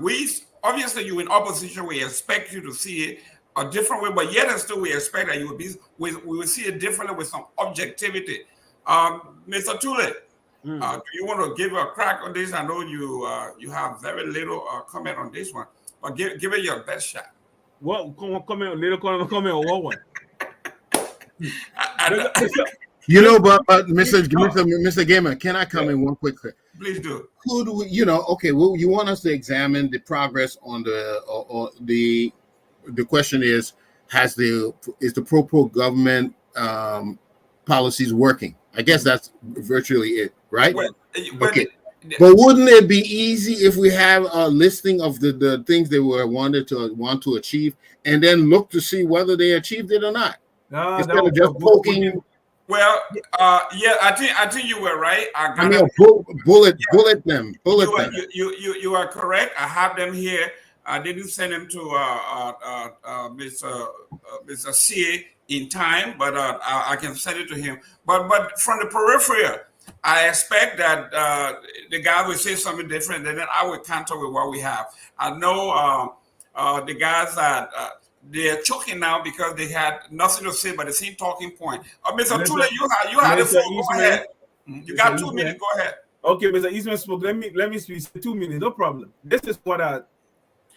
obviously you're in opposition, we expect you to see it a different way, but yet and still we expect that we will see it differently with some objectivity. Mr. Tulay, do you want to give a crack on this? I know you have very little comment on this one, but give it your best shot. What comment? Little comment on what one? You know, but Mr. Gayman, can I come in one quick? Please do. Could we, you want us to examine the progress on the question is the pro-poor government policies working? I guess that's virtually it, right? Okay. But wouldn't it be easy if we have a listing of the things they want to achieve, and then look to see whether they achieved it or not? Instead of just poking. Well, yeah, I think you were right. Bullet them. You are correct. I have them here. I didn't send them to Mr. C in time, but I can send it to him. But from the periphery, I expect that the guy will say something different, and then I will counter with what we have. I know the guys that they're choking now because they had nothing to say but the same talking point. Mr. Tulay, you had the floor. Go ahead. You got 2 minutes. Go ahead. Okay, Mr. Eastman spoke. Let me speak 2 minutes. No problem. This is what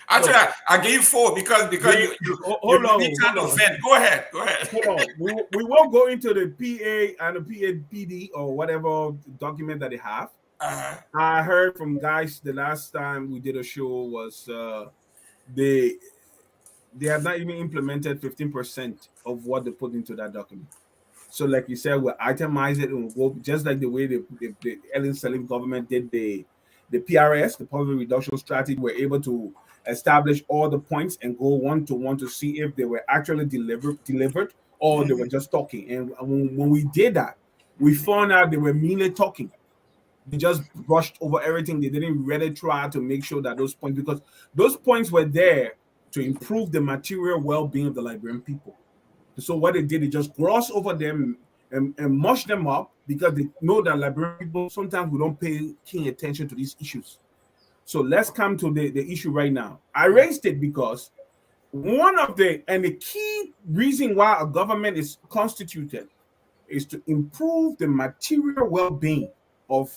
Actually, I gave 4 because you kind of vent. Go ahead. Hold on. We won't go into the PA and the PAPD or whatever document that they have. I heard from guys the last time we did a show was they have not even implemented 15% of what they put into that document. So, like you said, we'll itemize it and we'll go just like the way the Ellen Sirleaf government did the PRS, the poverty reduction strategy. We're able to establish all the points and go one-to-one to see if they were actually delivered or they were just talking. And when we did that, we found out they were merely talking. They just brushed over everything. They didn't really try to make sure that those points, because those points were there to improve the material well-being of the Liberian people. So what they did, they just glossed over them and mush them up because they know that Liberian people sometimes we don't pay keen attention to these issues. So let's come to the issue right now. I raised it because one of the key reason why a government is constituted is to improve the material well-being of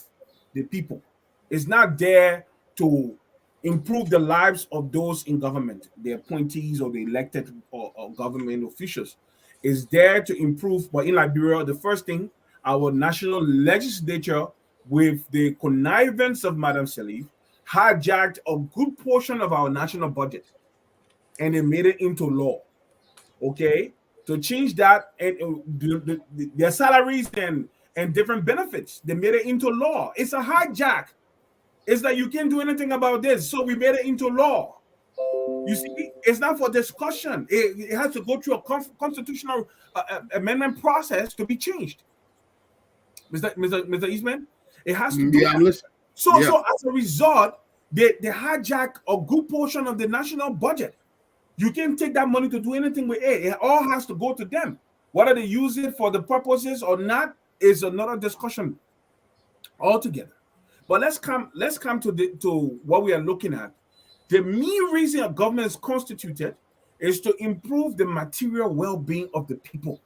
the people. It's not there to improve the lives of those in government, the appointees or the elected or government officials. It's there to improve. But in Liberia, the first thing, our national legislature, with the connivance of Madam Salif, hijacked a good portion of our national budget and they made it into law. Okay? To change that and their salaries and different benefits, they made it into law. It's a hijack. It's that you can't do anything about this, so we made it into law. You see, it's not for discussion. It has to go through a constitutional amendment process to be changed. Mr. Eastman, it has to do that. So as a result, they hijack a good portion of the national budget. You can't take that money to do anything with it. It all has to go to them. Whether they use it for the purposes or not is another discussion altogether. But let's come to what we are looking at. The main reason a government is constituted is to improve the material well-being of the people.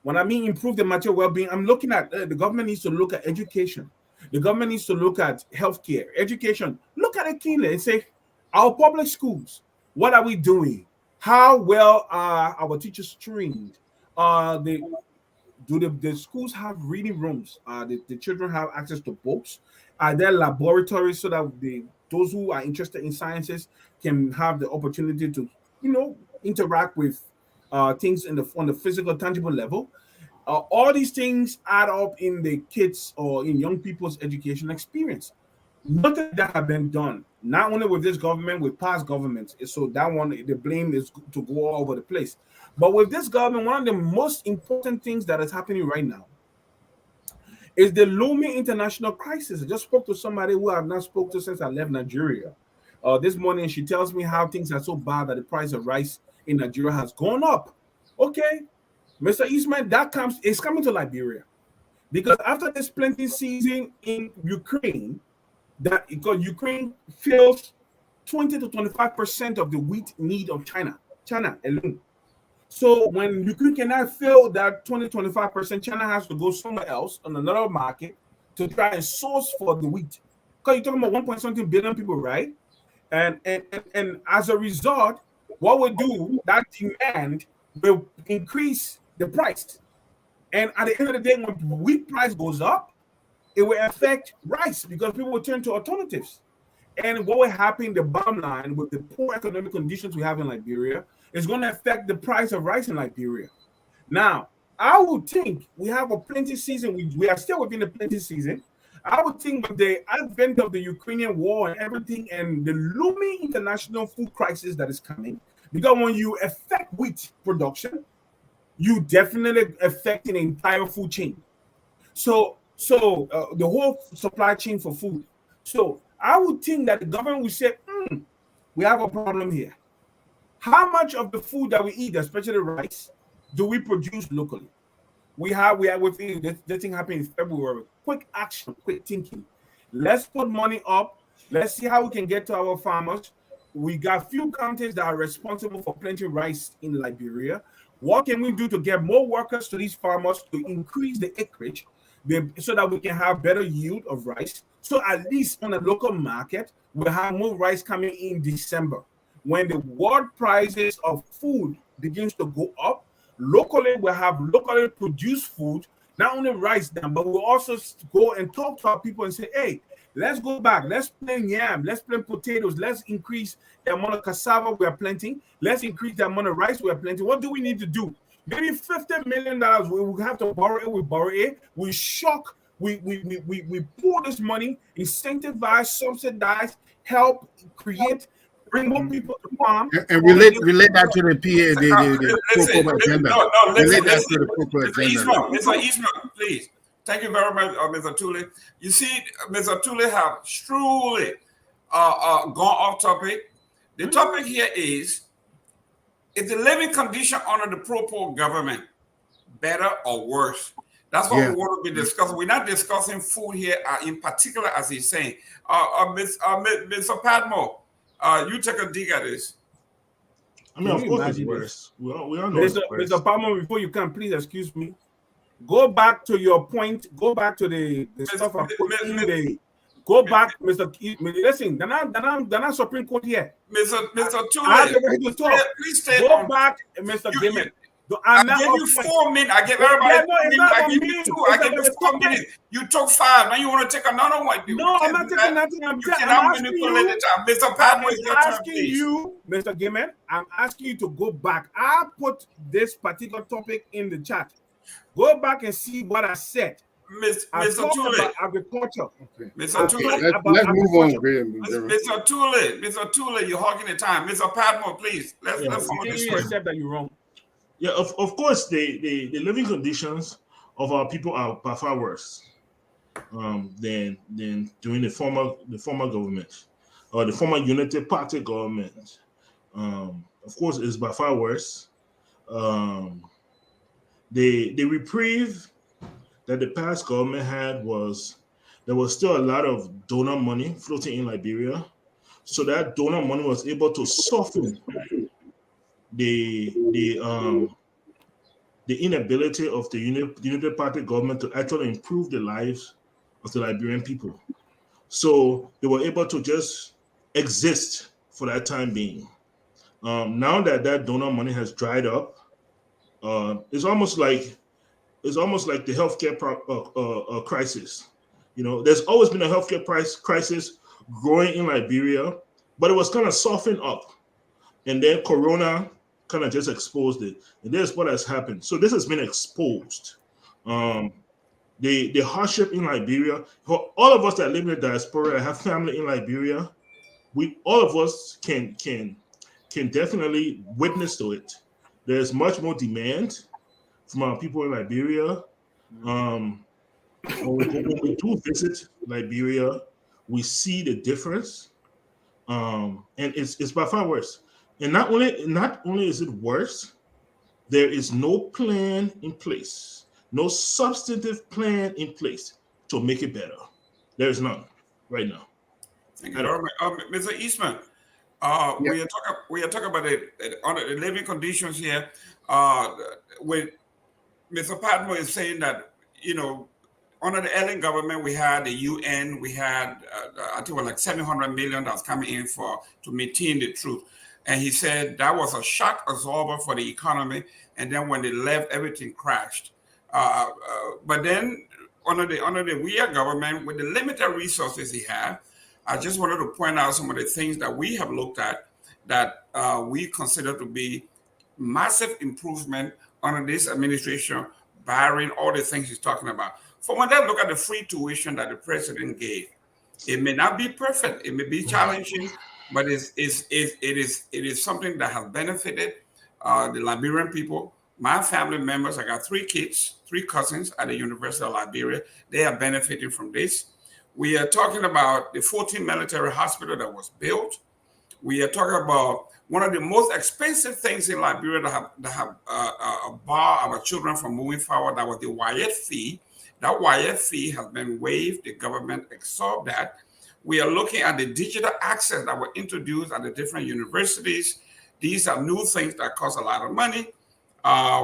When I mean improve the material well-being, I'm looking at the government needs to look at education. The government needs to look at healthcare, education. Look at it keenly and say, our public schools, what are we doing? How well are our teachers trained? Do the schools have reading rooms? The children have access to books? Are there laboratories so that those who are interested in sciences can have the opportunity to, interact with things on the physical, tangible level? All these things add up in the kids or in young people's education experience. Nothing that have been done, not only with this government, with past governments. So that one, the blame is to go all over the place. But with this government, one of the most important things that is happening right now is the looming international crisis. I just spoke to somebody who I have not spoken to since I left Nigeria. This morning, she tells me how things are so bad that the price of rice in Nigeria has gone up. Okay, Mr. Eastman, it's coming to Liberia. Because after this planting season in Ukraine, because Ukraine fills 20 to 25% of the wheat need of China alone. So when Ukraine cannot fill that 20-25%, China has to go somewhere else on another market to try and source for the wheat. Because you're talking about 1.something billion people, right? And as a result, what we do, that demand will increase the price. And at the end of the day, when wheat price goes up, it will affect rice because people will turn to alternatives. And what will happen, the bottom line, with the poor economic conditions we have in Liberia, is going to affect the price of rice in Liberia. Now, I would think we have a plenty season. We are still within the plenty season. I would think with the advent of the Ukrainian war and everything and the looming international food crisis that is coming, because when you affect wheat production, you definitely affect an entire food chain. So the whole supply chain for food. So I would think that the government would say, we have a problem here. How much of the food that we eat, especially rice, do we produce locally? We have with this thing happening in February. Quick action, quick thinking. Let's put money up. Let's see how we can get to our farmers. We got few counties that are responsible for planting rice in Liberia. What can we do to get more workers to these farmers to increase the acreage so that we can have better yield of rice? So at least on the local market, we'll have more rice coming in December. When the world prices of food begins to go up, locally we'll have locally produced food, not only rice then, but we'll also go and talk to our people and say, hey, let's go back. Let's plant yam. Let's plant potatoes. Let's increase the amount of cassava we are planting. Let's increase the amount of rice we are planting. What do we need to do? Maybe $50 million. We will have to borrow it. We borrow it. We shock. We pour this money, incentivize, subsidize, help create, bring more people to farm. And relate that to the PA, agenda. Relate that to the POPA agenda. Mr. Eastman, please. Thank you very much, Mr. Tulay. You see, Mr. Tulay have truly gone off topic. The topic here is the living condition under the pro-poor government better or worse? That's what we want to be discussing. We're not discussing food here in particular, as he's saying. Mr. Padmore, you take a dig at this. I mean, of course, it's worse. We all know it's worse. Mr. Padmore, before you come, please excuse me. Go back to your point. Go back to the stuff I put in the. Go back, Mr. Listen, they're not Supreme Court here. Mr. Tulay, please stay Go back, Mr. Gayman. I give you 4 minutes. I give everybody 4 minutes. I give you 2. I give you 4 minutes. You took 5. Now you want to take another one. No, I'm not taking nothing. I'm asking you. Mr. Padmore is your turn, asking please. you, Mr. Gayman. I'm asking you to go back. I put this particular topic in the chat. Go back and see what I said. Mr. Tulay. Agriculture. Okay. Mr. Tulay. Let's move on. Mr. Tulay, you're hogging the time. Mr. Padmore, please. Let's accept that you're wrong. Yeah, of course, the living conditions of our people are by far worse than during the former government or the former Unity Party government. Of course, it's by far worse. The reprieve that the past government had was there was still a lot of donor money floating in Liberia, so that donor money was able to soften the inability of the Unity Party government to actually improve the lives of the Liberian people. So they were able to just exist for that time being. Now that donor money has dried up, it's almost like the healthcare crisis. You know, there's always been a healthcare crisis growing in Liberia, but it was kind of softened up, and then Corona kind of just exposed it, and this is what has happened. So this has been exposed. The hardship in Liberia, for all of us that live in the diaspora, have family in Liberia, all of us can definitely witness to it. There's much more demand from our people in Liberia. When we do visit Liberia, we see the difference, and it's by far worse. And not only is it worse, there is no plan in place, no substantive plan in place to make it better. There is none right now. Thank you very much. Mr. Eastman, we are talking about the living conditions here. With Mr. Padmore is saying that, you know, under the Ellen government, we had the UN, we had I think it was like $700 million that's coming in to maintain the truth. And he said that was a shock absorber for the economy. And then when they left, everything crashed. But then under the Weah government, with the limited resources he had, I just wanted to point out some of the things that we have looked at that we consider to be massive improvement under this administration, barring all the things he's talking about. For one, let's look at the free tuition that the president gave. It may not be perfect. It may be challenging, but it is something that has benefited the Liberian people. My family members, I got 3 kids, 3 cousins at the University of Liberia. They are benefiting from this. We are talking about the 14th military hospital that was built. We are talking about one of the most expensive things in Liberia that have barred our children from moving forward. That was the YF fee. That YF fee has been waived. The government absorbed that. We are looking at the digital access that were introduced at the different universities. These are new things that cost a lot of money.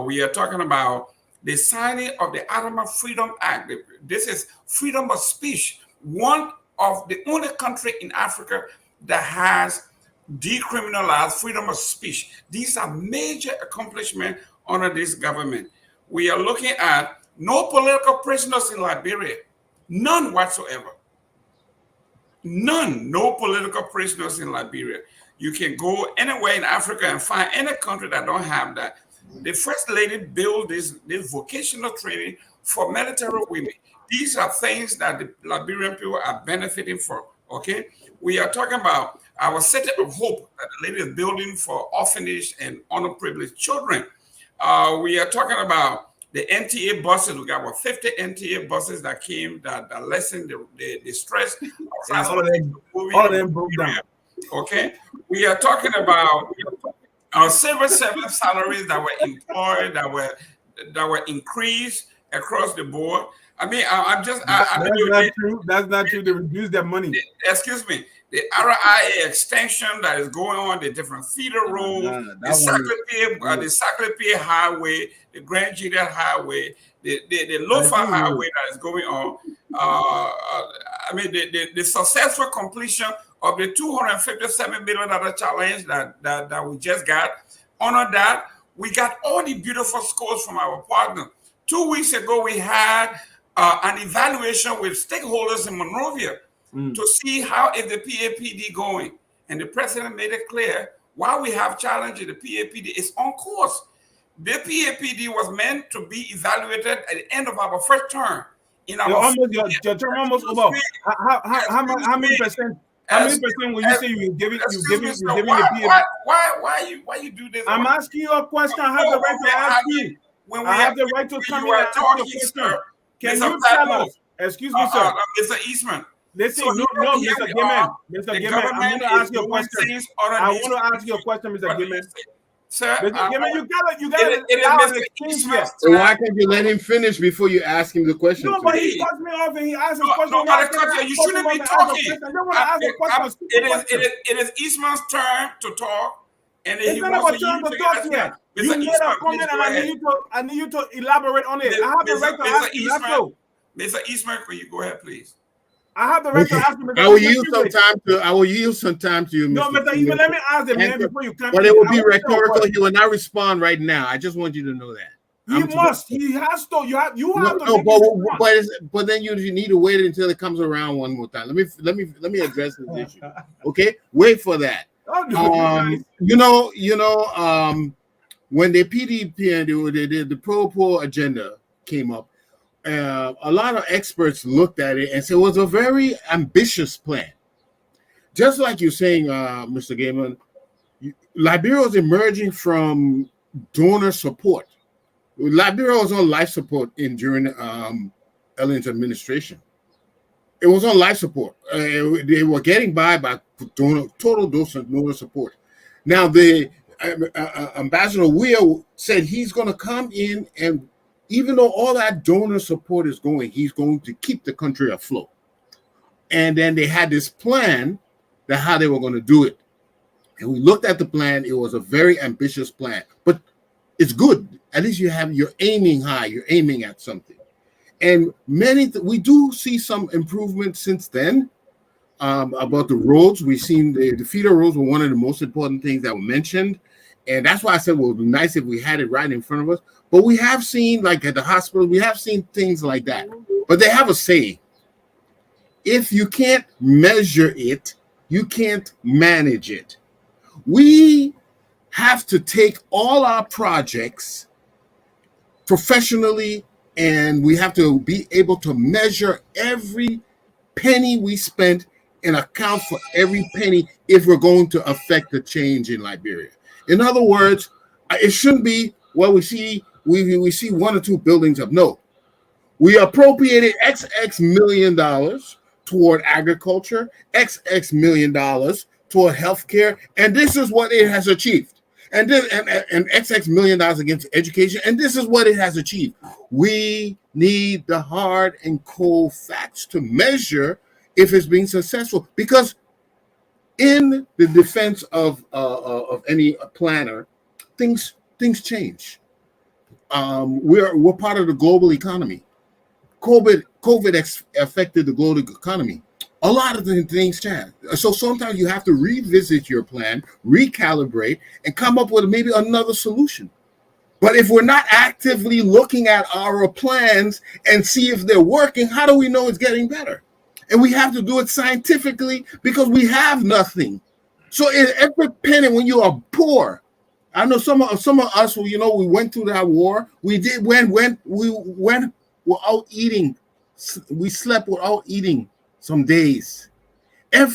We are talking about the signing of the Adama Freedom Act. This is freedom of speech. One of the only country in Africa that has decriminalized freedom of speech. These are major accomplishments under this government. We are looking at no political prisoners in Liberia. None whatsoever. None. No political prisoners in Liberia. You can go anywhere in Africa and find any country that don't have that. The First Lady built this vocational training for military women. These are things that the Liberian people are benefiting from, okay? We are talking about our City of Hope that the lady is building for orphanage and underprivileged children. We are talking about the NTA buses. We got 50 NTA buses that came that lessened the stress. All of them broke down. Okay? We are talking about our civil service salaries that were employed, that were increased, across the board. I mean, I'm just. That's not true. That's not true. They reduce their money. Excuse me. The RIA extension that is going on, the different feeder roads, the Saclay Highway, the Grand Juliet Highway, the Lofa Highway that is going on. I mean, the successful completion of the $257 million challenge that we just got. Under that, we got all the beautiful scores from our partner. 2 weeks ago, we had an evaluation with stakeholders in Monrovia to see how is the PAPD going. And the president made it clear, while we have challenges, the PAPD is on course. The PAPD was meant to be evaluated at the end of our first term. In our your term almost over. How many percent? How many percent will you say you're giving the PAPD? Why you do this? I'm asking you a question. I have the right to ask you. I have the right to come in and ask you a question. Can you tell us? Excuse me, sir. Mr. Eastman. Listen, no, Mr. Gayman. Mr. Gayman, I'm going to ask you a question. I want to ask you a question, Mr. Gayman. Sir, Mr. Gayman, you got it is Mr. Eastman. So why can't you let him finish before you ask him the question? No, but he cuts me off and he asks a question. You shouldn't be talking. It is Eastman's turn to talk. And it's not about turn to talk yet. You made a comment and I need you to elaborate on it. I have the right to ask you. That's all. Mr. Eastman, could you go ahead, please? I have the right to ask you. I will use some time to you. No, Mr. Eastman, let me ask the man before you come. But it will be rhetorical. He will not respond right now. I just want you to know that. He has to. You have to. No, but then you need to wait until it comes around one more time. Let me address this issue. Okay, wait for that. When the PDP and the pro-poor agenda came up, a lot of experts looked at it and said it was a very ambitious plan. Just like you're saying, Mr. Gayman, Liberia was emerging from donor support. Liberia was on life support during Ellen's administration. It was on life support. They were getting by total donor support. Now, the Ambassador Weir said he's going to come in, and even though all that donor support is going, he's going to keep the country afloat. And then they had this plan that how they were going to do it. And we looked at the plan. It was a very ambitious plan, but it's good. At least you're aiming high. You're aiming at something. And we do see some improvement since then about the roads. We've seen the feeder roads were one of the most important things that were mentioned. And that's why I said, well, it would be nice if we had it right in front of us. But we have seen, like at the hospital, we have seen things like that. But they have a saying. If you can't measure it, you can't manage it. We have to take all our projects professionally, and we have to be able to measure every penny we spent and account for every penny if we're going to affect the change in Liberia. In other words, it shouldn't be, well, we see one or two buildings up. No, we appropriated XX million toward agriculture, XX million toward healthcare, and this is what it has achieved. And XX million against education, and this is what it has achieved. We need the hard and cold facts to measure if it's being successful, because in the defense of any planner, things change. We're part of the global economy. COVID affected the global economy. A lot of the things change. So sometimes you have to revisit your plan, recalibrate, and come up with maybe another solution. But if we're not actively looking at our plans and see if they're working, how do we know it's getting better? And we have to do it scientifically because we have nothing. So in every penny, when you are poor, I know some of us, we went through that war. We went without eating. We slept without eating some days.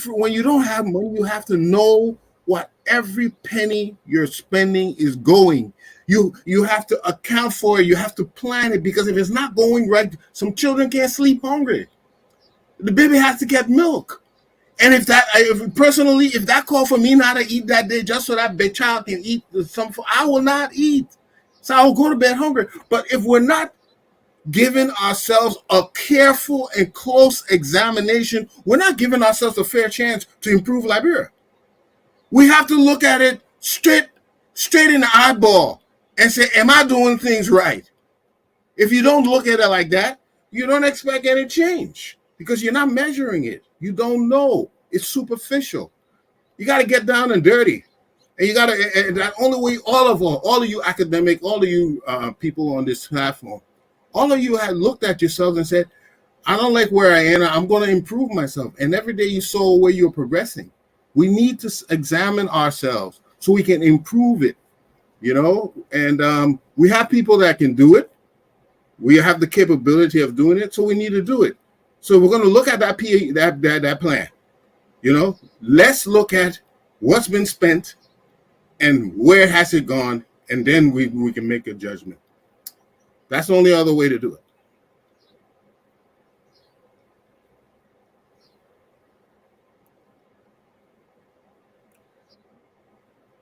When you don't have money, you have to know what every penny you're spending is going. You have to account for it. You have to plan it, because if it's not going right, some children can't sleep hungry. The baby has to get milk. And if that call for me not to eat that day just so that the child can eat I will not eat. So I will go to bed hungry. But if we're not giving ourselves a careful and close examination. We're not giving ourselves a fair chance to improve Liberia. We have to look at it straight in the eyeball and say, am I doing things right? If you don't look at it like that, you don't expect any change because you're not measuring it. You don't know. It's superficial. You got to get down and dirty. And you got to, and that only way all of you academic, all of you people on this platform, all of you had looked at yourselves and said, I don't like where I am. I'm going to improve myself. And every day you saw where you're progressing. We need to examine ourselves so we can improve it, you know, and we have people that can do it. We have the capability of doing it, so we need to do it. So we're going to look at that plan, you know. Let's look at what's been spent and where has it gone, and then we can make a judgment. That's the only other way to do it.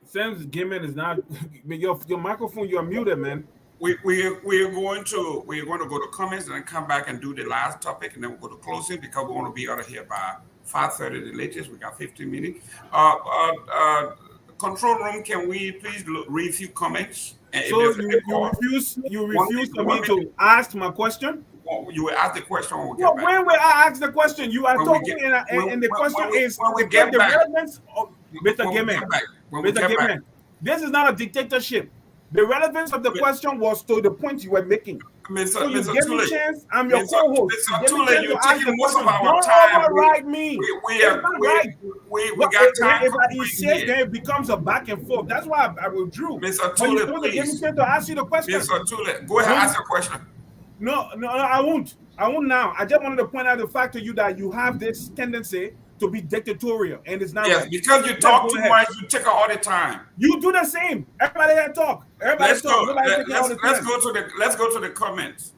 Sam's Gayman is not your microphone. You're muted, man. We're going to go to comments and then come back and do the last topic, and then we'll go to closing because we want to be out of here by 5:30 the latest. We got 15 minutes. Control room, can we please read a few comments? And so you refuse for me to ask my question? Well, you will ask the question when we get back. When will I ask the question? You are talking, and the question is the relevance of Mr. Gayman. Mr. Gayman, this is not a dictatorship. The relevance of the question was to the point you were making. So you give me a chance. I'm your co-host. Mr. Tulay, you're taking most of our time. Don't override me. We got time. If he says then it becomes a back and forth. That's why I withdrew. Mr. Tulay, please. Give me chance to ask you the question. Mr. Tulay, go ahead and ask your question. No, I won't. I won't now. I just wanted to point out the fact to you that you have this tendency to be dictatorial, and it's not right. Because you talk too much, you take all the time. You do the same. Everybody that talk. Let's go to the comments.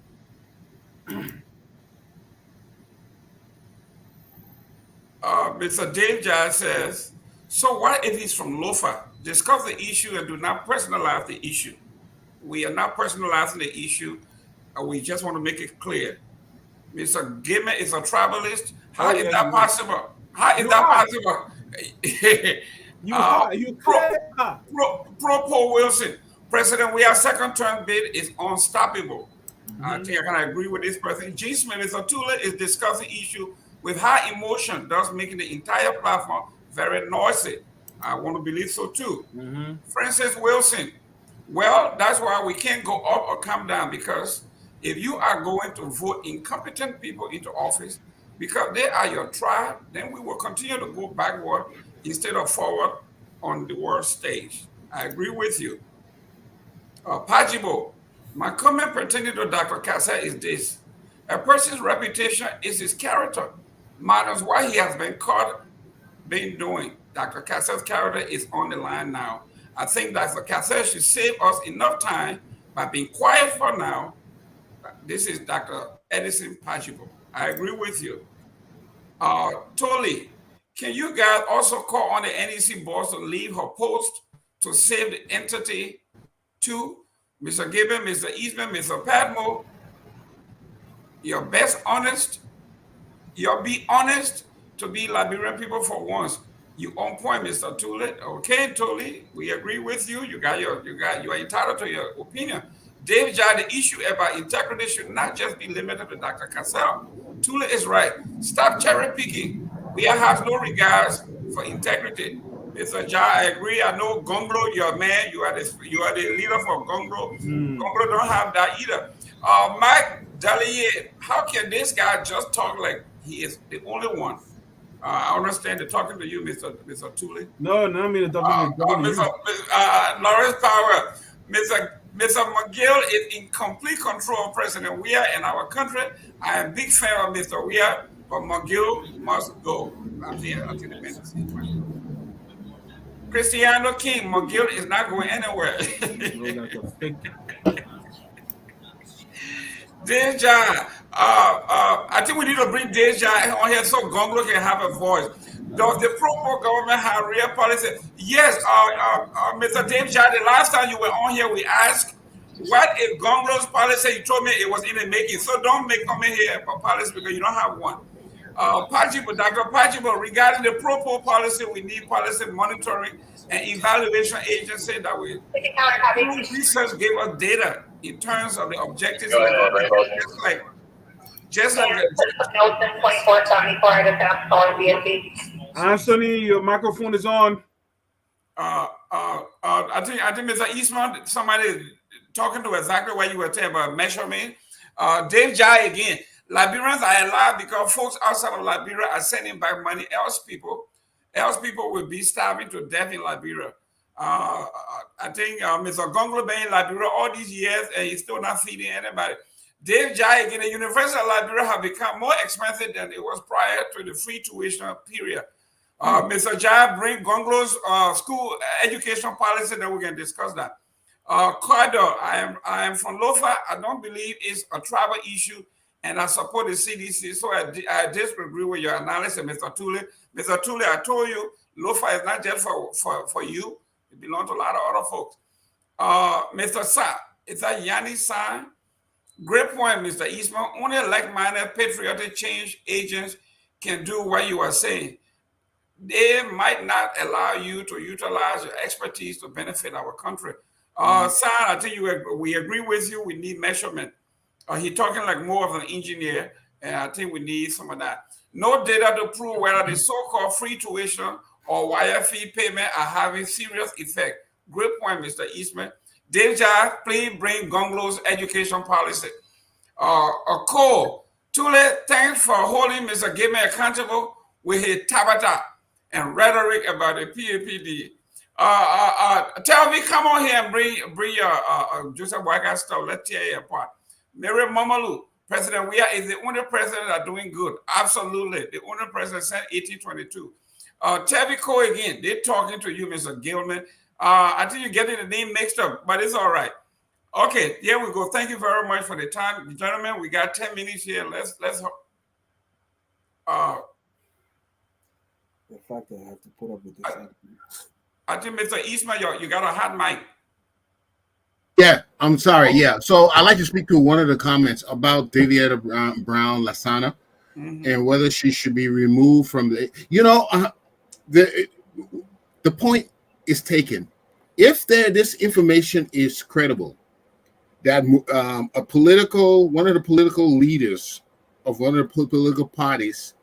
Mr. Dave Jai says, so what if he's from Lofa? Discuss the issue and do not personalize the issue. We are not personalizing the issue. We just want to make it clear. Mr. Gayman is a tribalist. How is that possible? How is that possible? Pro Paul Wilson, President, we have second term bid is unstoppable. I think I can agree with this person. Eastman is a Tulay is discussing issue with high emotion, thus making the entire platform very noisy. I want to believe so too. Francis Wilson, well, that's why we can't go up or come down, because if you are going to vote incompetent people into office because they are your tribe, then we will continue to go backward instead of forward on the world stage. I agree with you. Pajibo, my comment pertaining to Dr. Cassell is this. A person's reputation is his character. Matters what he has been caught being doing. Dr. Cassell's character is on the line now. I think Dr. Cassell should save us enough time by being quiet for now. This is Dr. Edison Pajibo. I agree with you. Tulay, can you guys also call on the NEC boss to leave her post to save the entity too? Mr. Gayman, Mr. Eastman, Mr. Padmore, you're best honest. You'll be honest to be Liberian people for once. You on point, Mr. Tulay. Okay, Tulay, we agree with you. You are entitled to your opinion. Dave Jai, the issue about integrity should not just be limited to Dr. Cassell. Tulay is right. Stop cherry picking. We have no regards for integrity. Mr. Jai, I agree. I know Gonglo, you're a man. You are the leader for Gonglo. Gonglo don't have that either. Mike Dalier, how can this guy just talk like he is the only one? I understand they're talking to you, Mr. Tulay. No, I mean talking to Mr. Lawrence Power, Mr. McGill is in complete control of President Weah and our country. I am a big fan of Mr. Weah, but McGill must go. I'm here until the minutes. Cristiano King, McGill is not going anywhere. Deja, I think we need to bring Deja on here so Gonglo can have a voice. Does the pro government have real policy? Yes, Mr. Deja, the last time you were on here, we asked What if Gongo's policy, you told me it was in the making, so don't come in here for policy because you don't have one. Dr. Pachibo, regarding the pro policy, we need policy monitoring and evaluation agency that will research give us data in terms of the objectives. Just like Anthony, your microphone is on. I think Mr. Eastman, somebody talking to exactly what you were saying about measurement. Dave Jai again. Liberians are allowed because folks outside of Liberia are sending back money. Else people will be starving to death in Liberia. I think Mr. Gonglo been in Liberia all these years and he's still not feeding anybody. Dave Jai again, the University of Liberia have become more expensive than it was prior to the free tuition period. Mr. Jai, bring Gonglo's school education policy, then we can discuss that. Corridor, I am from Lofa. I don't believe it's a tribal issue, and I support the CDC. So I disagree with your analysis, Mr. Tulay. Mr. Tulay, I told you, Lofa is not just for you. It belongs to a lot of other folks. Mr. Sa, is that Yanni's sign? Great point, Mr. Eastman. Only like-minded patriotic change agents can do what you are saying. They might not allow you to utilize your expertise to benefit our country. Son, I think we agree with you. We need measurement. He's talking like more of an engineer, and I think we need some of that. No data to prove whether the so-called free tuition or wire fee payment are having serious effect. Great point, Mr. Eastman. Dave Jai, please bring Gonglo's education policy. Cole, Tulay, thanks for holding Mr. Gayman accountable with his tabata and rhetoric about the PAPD. Tell me, come on here and bring your Joseph Waka stuff. Let's tear it apart. Mary Mamalu, President Weah is the only president that are doing good. Absolutely. The only president since 1822. Tevi Cole again, they're talking to you, Mr. Gilman. I think you're getting the name mixed up, but it's all right. Okay, here we go. Thank you very much for the time. Gentlemen, we got 10 minutes here. Let's The fact that I have to put up with this. I think Mr. Eastman, you got a hot mic. Yeah, I'm sorry. Yeah, so I'd like to speak to one of the comments about Davietta Brown Lasana and whether she should be removed from the. The point is taken. If this information is credible, that one of the political leaders of one of the political parties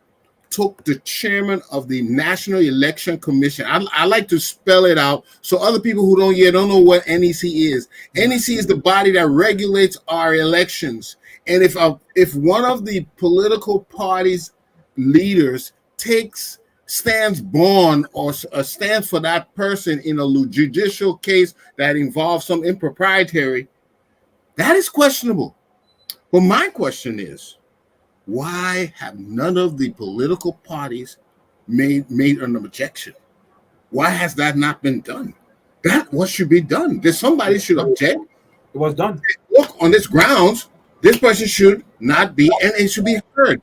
took the chairman of the National Election Commission. I like to spell it out so other people who don't know what NEC is. NEC is the body that regulates our elections. And if one of the political parties leaders stands bond or stands for that person in a judicial case that involves some impropriety, that is questionable. But my question is, why have none of the political parties made an objection? Why has that not been done? That what should be done. Somebody should object. It was done. Look, on this grounds, this person should not be, and it should be heard.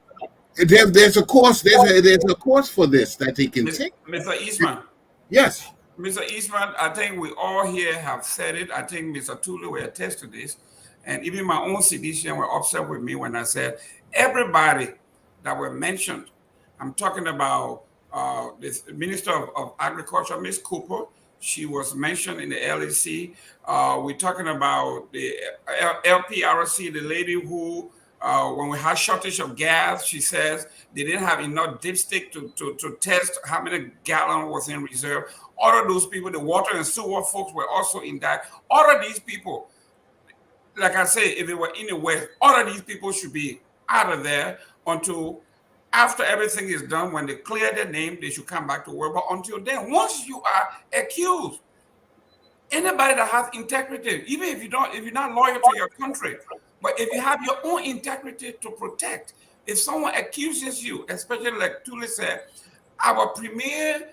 There's a course. There's a course for this that they can take. Mr. Eastman. Yes. Mr. Eastman, I think we all here have said it. I think Mr. Tulay will attest to this. And even my own CDC were upset with me when I said everybody that were mentioned. I'm talking about this Minister of Agriculture, Ms. Cooper. She was mentioned in the LEC. We're talking about the LPRC, the lady who, when we had shortage of gas, she says they didn't have enough dipstick to test how many gallons was in reserve. All of those people, the water and sewer folks were also in that. All of these people, like I say, if they were in the West, all of these people should be out of there until after everything is done. When they clear their name, they should come back to work. But until then, once you are accused, anybody that has integrity, even if you're not loyal to your country, but if you have your own integrity to protect, if someone accuses you, especially like Tulay said, our premier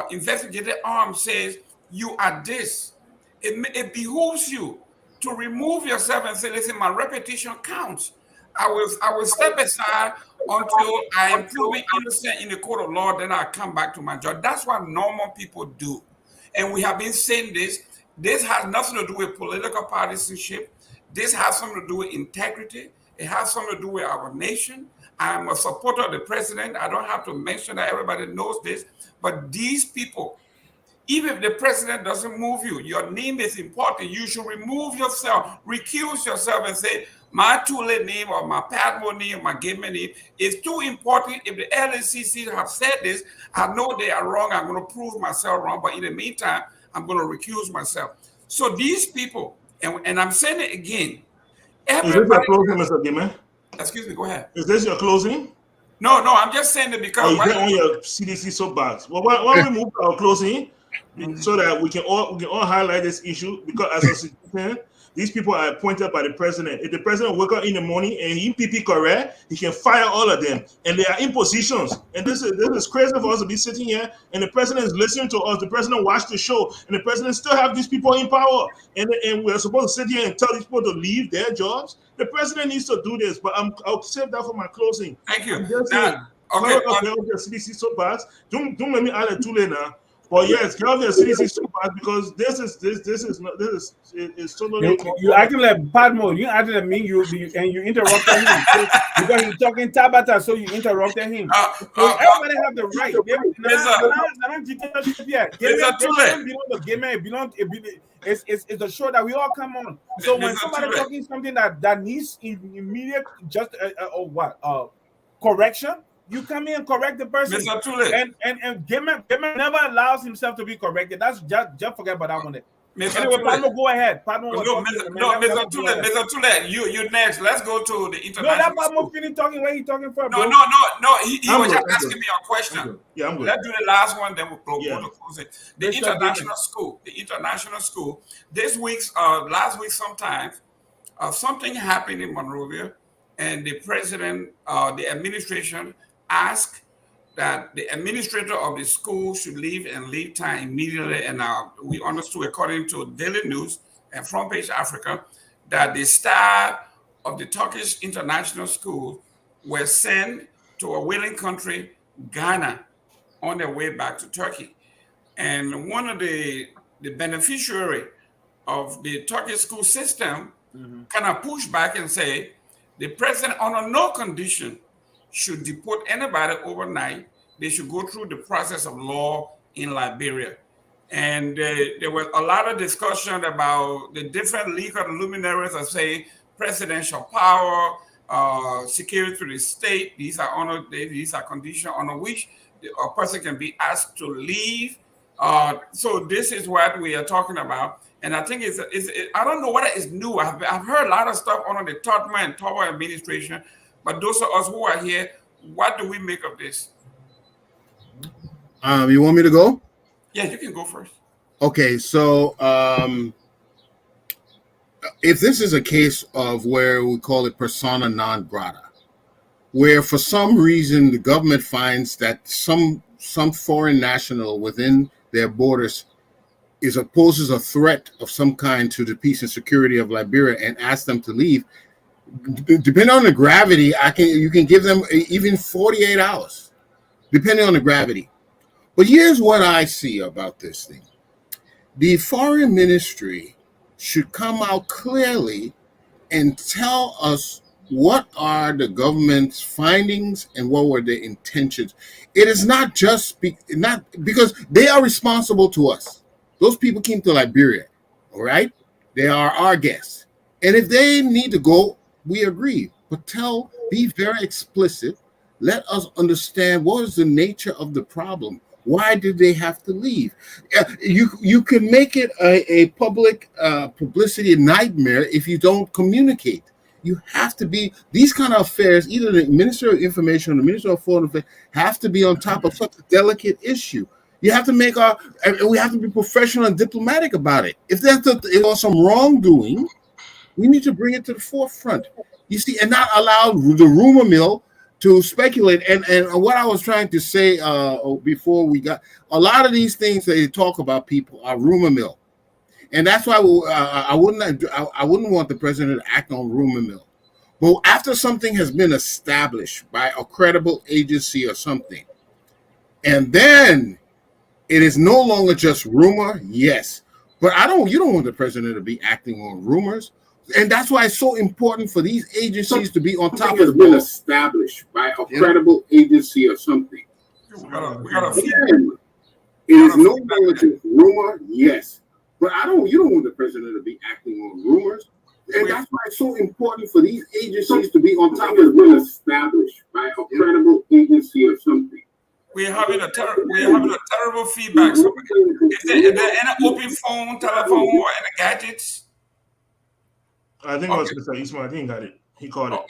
investigative arm says you are this. It behooves you to remove yourself and say, listen, my reputation counts. I will step aside until I am proven innocent in the court of law, then I come back to my job. That's what normal people do. And we have been saying this, This has nothing to do with political partisanship. This has something to do with integrity. It has something to do with our nation. I'm a supporter of the president. I don't have to mention that, everybody knows this. But these people, even if the president doesn't move you, your name is important. You should remove yourself, recuse yourself, and say, my Tulay name or my Padmore name or my Gayman name is too important. If the LACC have said this, I know they are wrong. I'm going to prove myself wrong. But in the meantime, I'm going to recuse myself. So these people, and I'm saying it again. Is this your closing, Mr. Gayman? Excuse me, go ahead. Is this your closing? No, I'm just saying it because. Oh, you get on your CDC soapbox. Well, why don't we move to our closing so that we can all highlight this issue? Because as a citizen, these people are appointed by the president. If the president wake up in the morning and he PP correct, he can fire all of them. And they are in positions. And this is crazy for us to be sitting here and the president is listening to us. The president watched the show and the president still have these people in power. And we're supposed to sit here and tell these people to leave their jobs. The president needs to do this, but I'll save that for my closing. Thank you. Okay. CDC soapbox. Don't let me add a Tulay now. But yes, get off your CDC soapbox because this is totally. You acting like Padmore. You acting like me. You interrupted him because he's talking Tabata, so you interrupted him. So everybody have the right. It's the show that we all come on. So when somebody talking something that needs immediate correction, you come in and correct the person. Mr. Tulay. And Gayman never allows himself to be corrected. That's just forget about that one. Anyway, Padmore, go ahead. Mr. Tulay, you next. Let's go to the international. No, that Padmore finished talking. Where he talking for? No. He was just asking me a question. Yeah, I'm good. Let's do the last one, then we'll go to close it. The international school. This week's last week sometime, something happened in Monrovia, and the president, the administration asked that the administrator of the school should leave time immediately. And we understood, according to Daily News and Front Page Africa, that the staff of the Turkish international school were sent to a willing country, Ghana, on their way back to Turkey. And one of the beneficiary of the Turkish school system kind of pushed back and say, the president, under no condition, should deport anybody overnight. They should go through the process of law in Liberia. And there was a lot of discussion about the different legal luminaries of saying presidential power, security to the state. These are conditions under which a person can be asked to leave. So this is what we are talking about. And I think I don't know whether it's new. I've heard a lot of stuff under the Totman and Tower administration, but those of us who are here, what do we make of this? You want me to go? Yeah, you can go first. Okay, so if this is a case of where we call it persona non grata, where for some reason the government finds that some foreign national within their borders poses a threat of some kind to the peace and security of Liberia and asks them to leave, depending on the gravity, you can give them even 48 hours, depending on the gravity. But here's what I see about this thing. The foreign ministry should come out clearly and tell us what are the government's findings and what were their intentions. It is not just not because they are responsible to us. Those people came to Liberia, all right? They are our guests. And if they need to go, we agree. But be very explicit. Let us understand what is the nature of the problem. Why did they have to leave? You can make it a public publicity nightmare if you don't communicate. You have to be, these kind of affairs, either the Minister of Information or the Minister of Foreign Affairs have to be on top of such a delicate issue. You have to we have to be professional and diplomatic about it. If there's some wrongdoing, we need to bring it to the forefront. You see, and not allow the rumor mill to speculate. And what I was trying to say before we got, a lot of these things that they talk about people are rumor mill. And that's why I wouldn't want the president to act on rumor mill. But after something has been established by a credible agency or something, and then it is no longer just rumor, yes, But you don't want the president to be acting on rumors. And that's why it's so important for these agencies to be on top of it. Has been established by a credible agency or something. We got a Again, it is no longer just rumor, yes. But you don't want the president to be acting on rumors. And that's why it's so important for these agencies to be on top of it. Has been established by a credible agency or something. We're having a terrible feedback. So is there any open phone, telephone, or any gadgets? I think it was Mr. Eastman. I think he got it. He called it.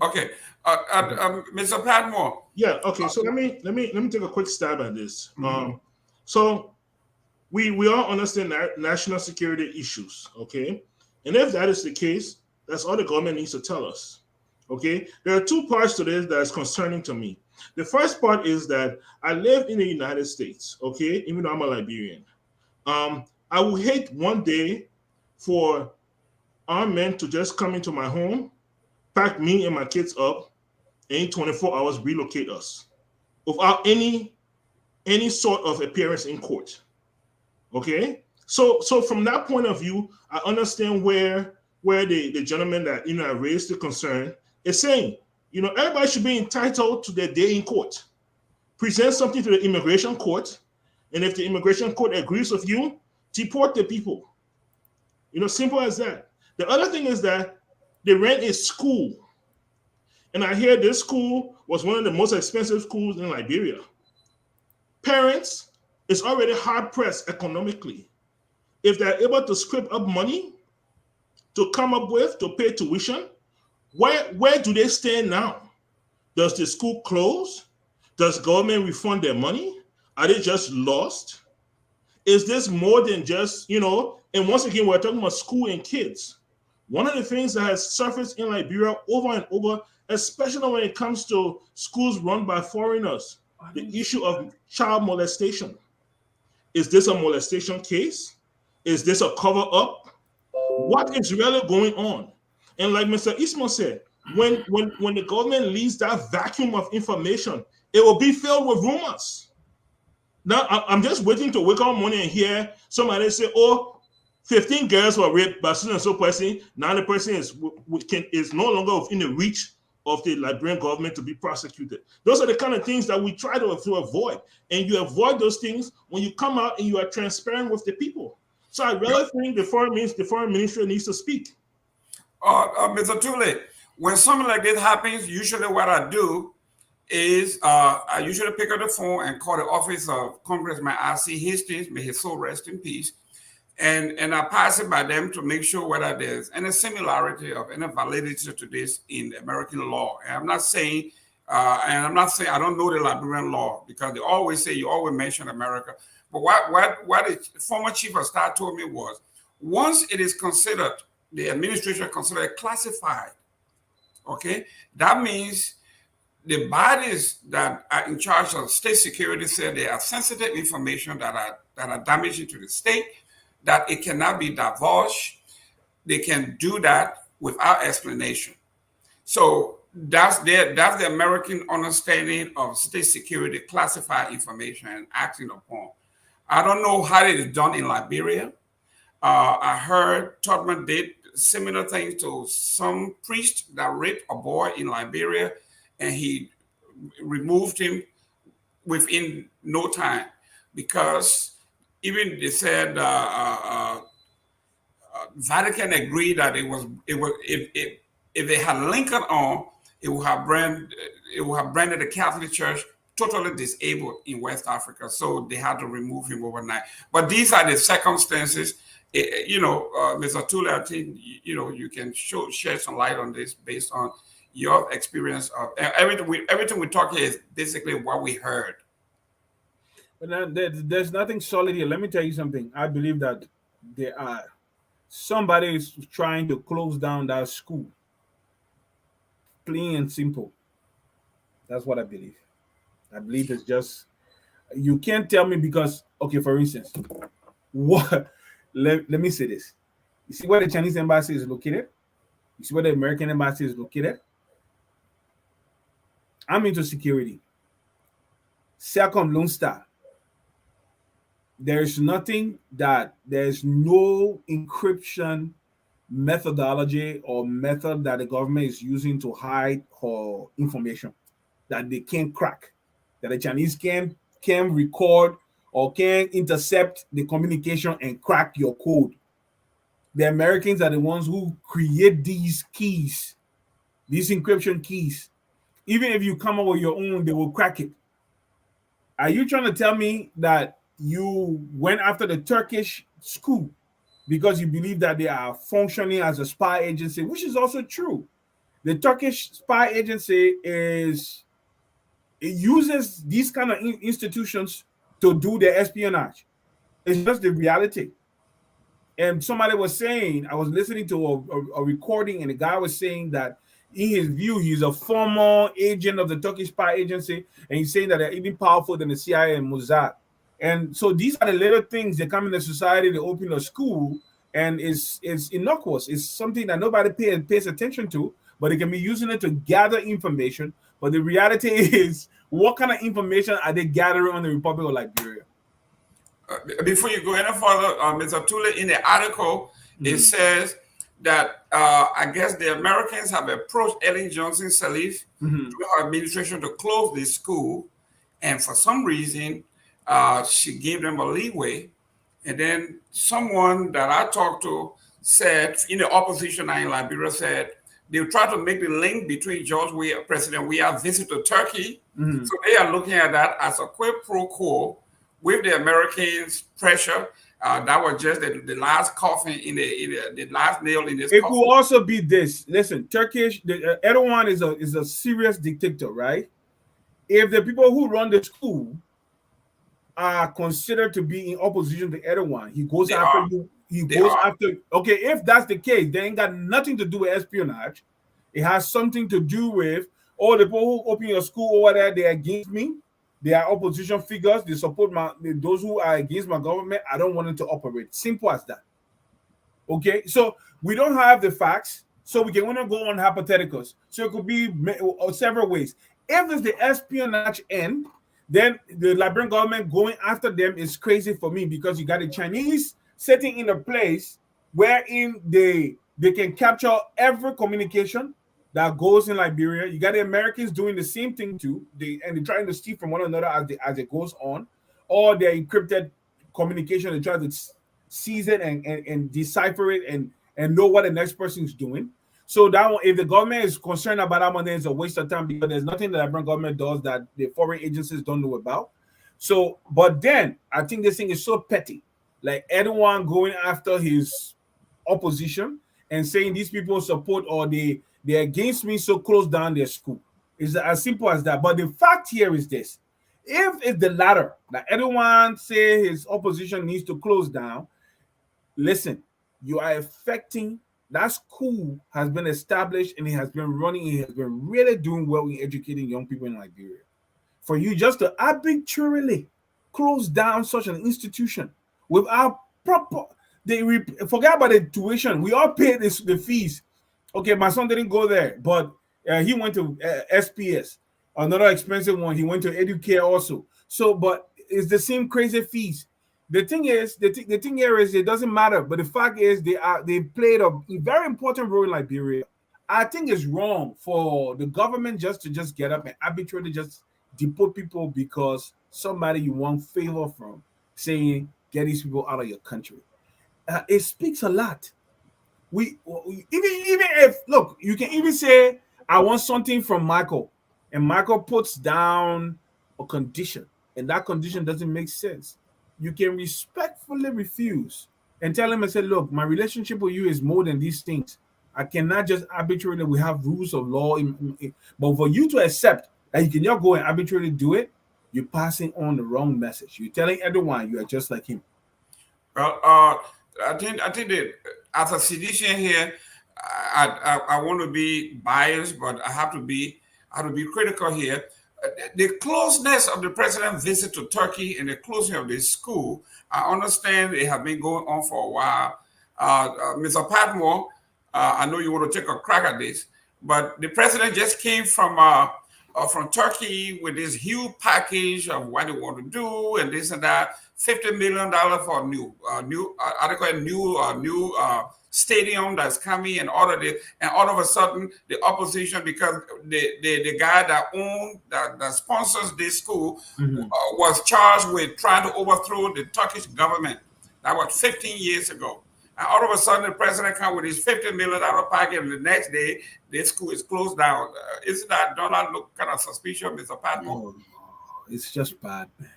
Okay. Mr. Padmore. Yeah. Okay. So let me take a quick stab at this. So we all understand national security issues. Okay, and if that is the case, that's all the government needs to tell us. Okay. There are two parts to this that is concerning to me. The first part is that I live in the United States. Okay, even though I'm a Liberian, I would hate one day for our men to just come into my home, pack me and my kids up, and in 24 hours relocate us without any sort of appearance in court. Okay, so from that point of view, I understand where the gentleman that raised the concern is saying, everybody should be entitled to their day in court. Present something to the immigration court, and if the immigration court agrees with you, deport the people. Simple as that. The other thing is that they rent a school. And I hear this school was one of the most expensive schools in Liberia. Parents is already hard-pressed economically. If they're able to scrape up money to come up with, to pay tuition, where do they stand now? Does the school close? Does government refund their money? Are they just lost? Is this more than just, and once again, we're talking about school and kids. One of the things that has surfaced in Liberia over and over, especially when it comes to schools run by foreigners, the issue of child molestation. Is this a molestation case? Is this a cover-up? What is really going on? And like Mr. Eastman said, when the government leaves that vacuum of information, it will be filled with rumors. Now, I'm just waiting to wake up morning and hear somebody say, 15 girls were raped by so and so person. Now the person is no longer within the reach of the Liberian government to be prosecuted. Those are the kind of things that we try to avoid. And you avoid those things when you come out and you are transparent with the people. So I really think the foreign ministry needs to speak. Mr. Tulay, when something like this happens, usually what I do is I usually pick up the phone and call the office of Congressman R.C. Hastings, may his soul rest in peace. And I pass it by them to make sure whether there's any similarity of any validity to this in American law. And I'm not saying I don't know the Liberian law, because they always say, you always mention America. But what the former chief of staff told me was, once it is considered, the administration considered it classified, okay, that means the bodies that are in charge of state security say they are sensitive information that are damaging to the state, that it cannot be divulged. They can do that without explanation. So that's the American understanding of state security, classified information and acting upon. I don't know how it is done in Liberia. I heard Tubman did similar things to some priest that raped a boy in Liberia, and he removed him within no time, because even they said Vatican agreed that it was if they had Lincoln on, it would have branded the Catholic Church totally disabled in West Africa. So they had to remove him overnight. But these are the circumstances. Mr. Tulay, I think you can shed some light on this based on your experience of everything we talk here is basically what we heard. But there's nothing solid here. Let me tell you something. I believe that somebody is trying to close down that school. Plain and simple. That's what I believe. I believe it's just, you can't tell me because, okay, for instance, what? Let me say this. You see where the Chinese embassy is located? You see where the American embassy is located? I'm into security. Second Lone Star. there's nothing that there's no encryption methodology or method that the government is using to hide her information that they can't crack, that the Chinese can record or can intercept the communication and crack your code. The Americans are the ones who create these keys, these encryption keys. Even if you come up with your own, they will crack it. Are you trying to tell me that you went after the Turkish school because you believe that they are functioning as a spy agency, which is also true? The Turkish spy agency it uses these kind of institutions to do their espionage. It's just the reality. And somebody was saying, I was listening to a recording, and the guy was saying that in his view, he's a former agent of the Turkish spy agency, and he's saying that they're even powerful than the CIA and Mossad. And so these are the little things that come in the society. They open a school, and it's innocuous. It's something that nobody pays attention to, but they can be using it to gather information. But the reality is, what kind of information are they gathering on the Republic of Liberia? Before you go any further, Mr. Tulay, in the article, it says that I guess the Americans have approached Ellen Johnson Sirleaf through her administration to close the school, and for some reason, she gave them a leeway. And then someone that I talked to said, in the opposition in Liberia, said they try to make the link between President Weah's visit to Turkey. So they are looking at that as a quid pro quo with the Americans' pressure. That was just the last coffin in the last nail in this. It could also be this. Listen, Erdogan is a serious dictator, right? If the people who run the school are considered to be in opposition to Erdogan, he goes after you. He goes after. Okay, if that's the case, they ain't got nothing to do with espionage. It has something to do with all the people who open your school over there. They're against me. They are opposition figures. They support those who are against my government. I don't want them to operate. Simple as that. Okay, so we don't have the facts, so we can only go on hypotheticals. So it could be several ways. If it's the espionage end, then the Liberian government going after them is crazy for me, because you got the Chinese sitting in a place wherein they can capture every communication that goes in Liberia. You got the Americans doing the same thing too. They're trying to steal from one another as it goes on, or their encrypted communication. They try to seize it and decipher it and know what the next person is doing. So that one, if the government is concerned about that one, then it's a waste of time, because there's nothing the Liberian government does that the foreign agencies don't know about. So, but then I think this thing is so petty, like Erdogan going after his opposition and saying these people support or they're against me, so close down their school. It's as simple as that. But the fact here is this: if it's the latter, that Erdogan say his opposition needs to close down, listen, you are affecting. That school has been established and it has been running. It has been really doing well in educating young people in Liberia. For you just to arbitrarily close down such an institution without proper, forget about the tuition. We all pay the fees. Okay, my son didn't go there, but he went to SPS, another expensive one. He went to Educare also. So, but it's the same crazy fees. The thing is, the thing here is, it doesn't matter. But the fact is, they played a very important role in Liberia. I think it's wrong for the government just to get up and arbitrarily just deport people because somebody you want favor from saying get these people out of your country. It speaks a lot. We even if, look, you can even say I want something from Michael, and Michael puts down a condition, and that condition doesn't make sense. You can respectfully refuse and tell him and say, look, my relationship with you is more than these things. I cannot just arbitrarily, we have rules of law. But for you to accept that you can just go and arbitrarily do it, you're passing on the wrong message. You're telling everyone you are just like him. Well, I think that as a seditious here, I want to be biased, but I have to be critical here. The closeness of the president's visit to Turkey and the closing of this school, I understand it has been going on for a while. Mr. Padmore, I know you want to take a crack at this, but the president just came from from Turkey with this huge package of what they want to do and this and that. $50 million for new stadium that's coming and all of this. And all of a sudden, the opposition, because the guy that sponsors this school was charged with trying to overthrow the Turkish government. That was 15 years ago. And all of a sudden, the president comes with his $50 million package, and the next day, this school is closed down. Isn't that, don't that look kind of suspicious, Mr. Padmore? Oh, it's just bad, man.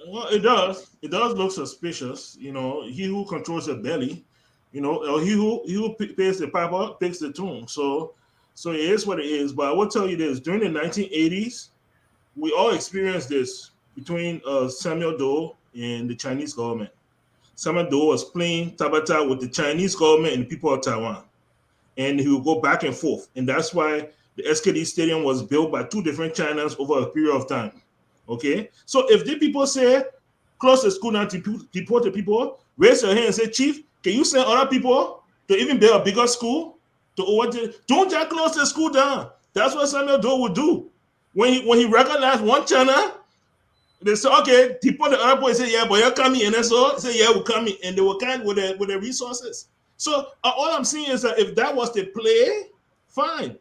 Well, it does. It does look suspicious. You know, he who controls the belly, you know, or he who pays the piper picks the tune. So it is what it is. But I will tell you this: during the 1980s, we all experienced this between Samuel Doe and the Chinese government. Samuel Doe was playing tabata with the Chinese government and the people of Taiwan, and he would go back and forth. And that's why the SKD Stadium was built by two different Chinas over a period of time. Okay, so if the people say close the school now to deport the people, raise your hand and say, Chief, can you send other people to even build a bigger school? Don't just close the school down. That's what Samuel Doe would do. When he recognized one China, they say, okay, deport the other boys. Say, yeah, but you're coming, and then so say, yeah, we're coming, and they were kind with the resources. So all I'm saying is that if that was the play, fine.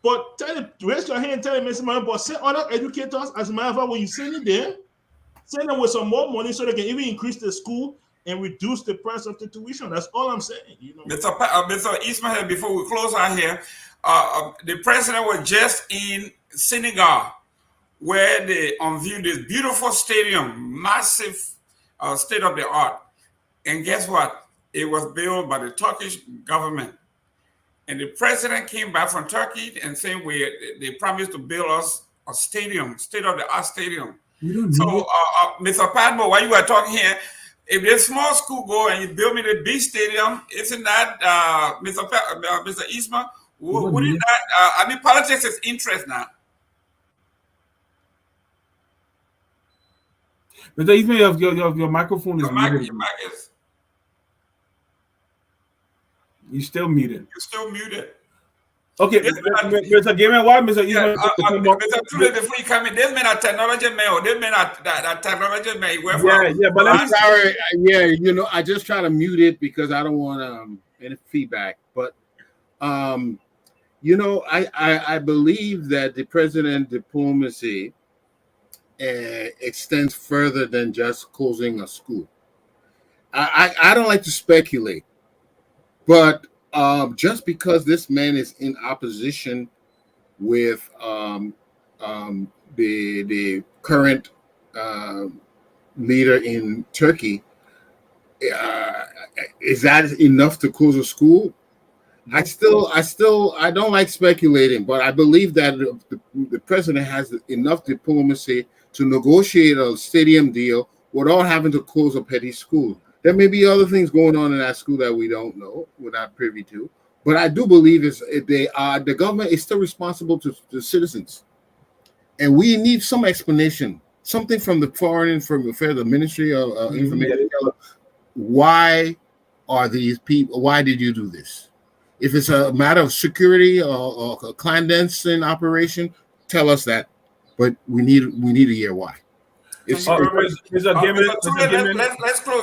But raise your hand and tell them, Mr. Man, but send other educators. As a matter of fact, when you send it there, send them with some more money so they can even increase the school and reduce the price of the tuition. That's all I'm saying. You know, Mr. Eastman, before we close out here, the president was just in Senegal, where they unveiled this beautiful stadium, massive, state of the art. And guess what? It was built by the Turkish government. And the president came back from Turkey and saying they promised to build us a stadium, state-of-the-art stadium. So, Mr. Padmore, while you were talking here, if this small school go and you build me the big stadium, isn't that, Mr. Eastman, wouldn't that, politics is interest now. Mr. Eastman, your microphone is muted. Your mic is... You're still muted. You're still muted. Okay, Mr. Gayman, why Mr. Eastman? Mr. Tulay, before you come in, this man a technology man, or this man a technology man. Yeah, but I'm sorry. Yeah, you know, I just try to mute it because I don't want any feedback. But you know, I believe that the president's diplomacy extends further than just closing a school. I don't like to speculate. But just because this man is in opposition with the current leader in Turkey, is that enough to close a school? I don't like speculating, but I believe that the president has enough diplomacy to negotiate a stadium deal without having to close a petty school. There may be other things going on in that school that we don't know, we're not privy to. But I do believe the government is still responsible to the citizens. And we need some explanation, something from the Foreign Affairs, the Ministry of Information. Why are these people, why did you do this? If it's a matter of security or a clandestine operation, tell us that. But we need to hear why. Let's close.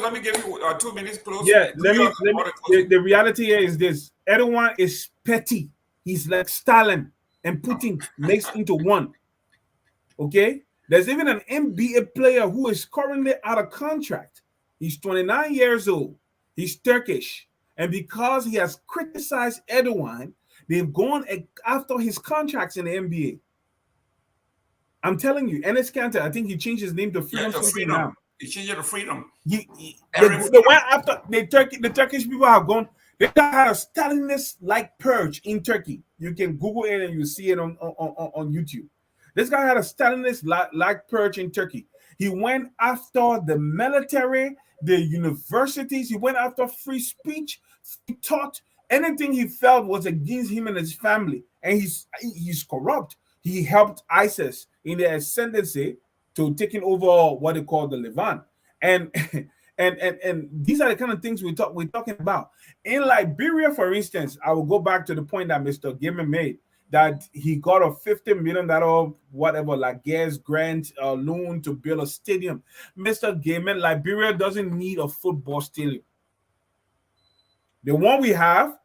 Let me give you 2 minutes close. Yeah, the reality here is this: Erdogan is petty. He's like Stalin and Putin mixed into one. Okay, there's even an NBA player who is currently out of contract. He's 29 years old. He's Turkish, and because he has criticized Erdogan, they've gone after his contracts in the NBA. I'm telling you, NEC Cantor, I think he changed his name to Freedom. Now. He changed it to Freedom. They went after the Turkish people have gone. They had a Stalinist-like purge in Turkey. You can Google it and you see it on YouTube. This guy had a Stalinist-like purge in Turkey. He went after the military, the universities. He went after free speech. He taught anything he felt was against him and his family. And he's corrupt. He helped ISIS in their ascendancy to taking over what they call the Levant. And these are the kind of things we're talking about. In Liberia, for instance, I will go back to the point that Mr. Gayman made. that he got a $50 million whatever, like gas grant loan to build a stadium. Mr. Gayman, Liberia doesn't need a football stadium. The one we haven't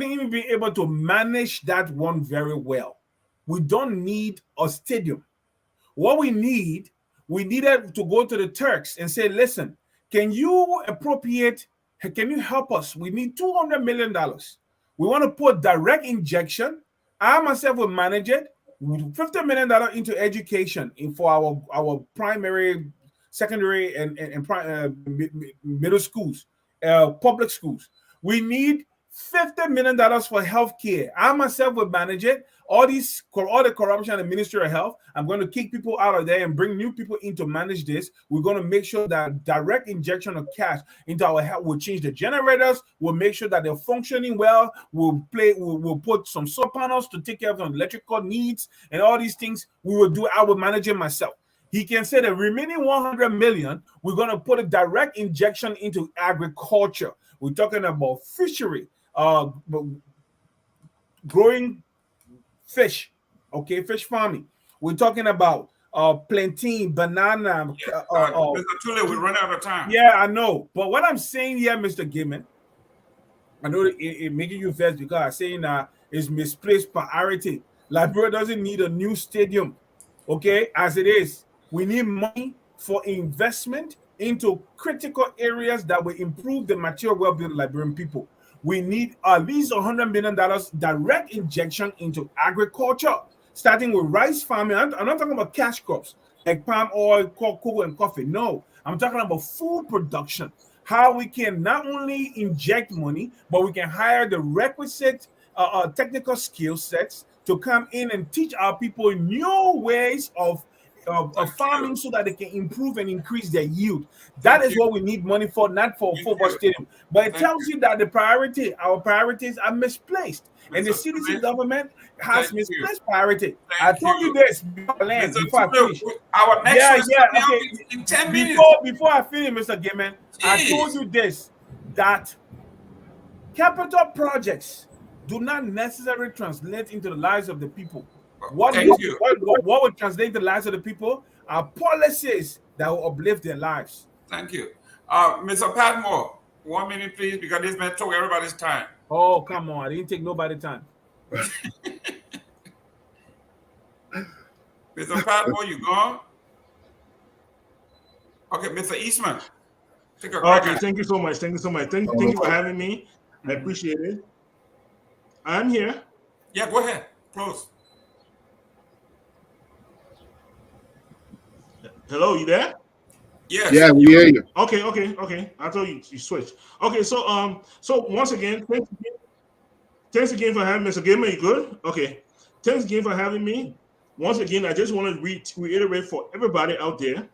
even been able to manage that one very well. We don't need a stadium. What we needed to go to the Turks and say, listen, can you help us? We need $200 million. We want to put direct injection. I myself will manage it. $50 million into education for our primary, secondary, and middle schools, public schools. We need $50 million for healthcare. I myself will manage it. All the corruption in the Ministry of Health, I'm going to kick people out of there and bring new people in to manage this. We're going to make sure that direct injection of cash into our health will change the generators. We'll make sure that they're functioning well. We'll put some solar panels to take care of the electrical needs and all these things. I will manage it myself. He can say the remaining 100 million, we're going to put a direct injection into agriculture. We're talking about fishery, growing fish, okay, fish farming. We're talking about plantain, banana. Mr. Tulay, we run out of time. Yeah, I know. But what I'm saying here, Mr. Gayman, I know it making you vex because I'm saying it's misplaced priority. Liberia doesn't need a new stadium, okay, as it is. We need money for investment into critical areas that will improve the material well-being of Liberian people. We need at least $100 million direct injection into agriculture, starting with rice farming. I'm not talking about cash crops like palm oil, cocoa, and coffee. No, I'm talking about food production. How we can not only inject money, but we can hire the requisite technical skill sets to come in and teach our people new ways of farming so that they can improve and increase their yield. That is what we need money for, not for a football stadium. But it tells you that our priorities are misplaced. And the citizen government has misplaced priority. I told you this before I finish. Our next in 10 minutes. Before I finish, Mr. Gayman, I told you this, that capital projects do not necessarily translate into the lives of the people. What would translate the lives of the people are policies that will uplift their lives. Thank you. Mr. Padmore, 1 minute, please, because this man took everybody's time. Oh, come on. I didn't take nobody's time. Mr. Padmore, you gone? Okay, Mr. Eastman. Okay, thank you so much. Thank you for having me. I appreciate it. I'm here. Yeah, go ahead. Close. Hello, you there? Yes. Yeah, we hear you. Okay. I thought you switched. Okay, so once again, thanks again for having me. Mr. Gayman, you good? Okay. Thanks again for having me. Once again, I just want to reiterate for everybody out there,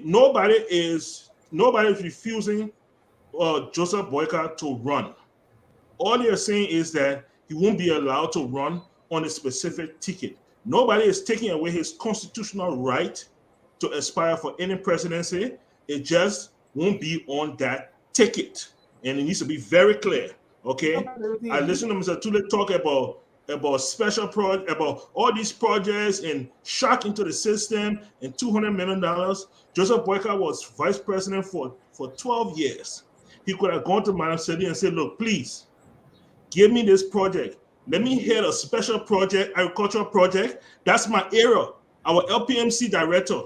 nobody is refusing Joseph Boyka to run. All they are saying is that he won't be allowed to run on a specific ticket. Nobody is taking away his constitutional right to aspire for any presidency. It just won't be on that ticket. And it needs to be very clear. Okay? I listened to Mr. Tulay talk about special projects, about all these projects and shock into the system and $200 million. Joseph Boyka was vice president for 12 years. He could have gone to Madam Sedi and said, look, please, give me this project. Let me head a special project, agricultural project. That's my area. Our LPMC director.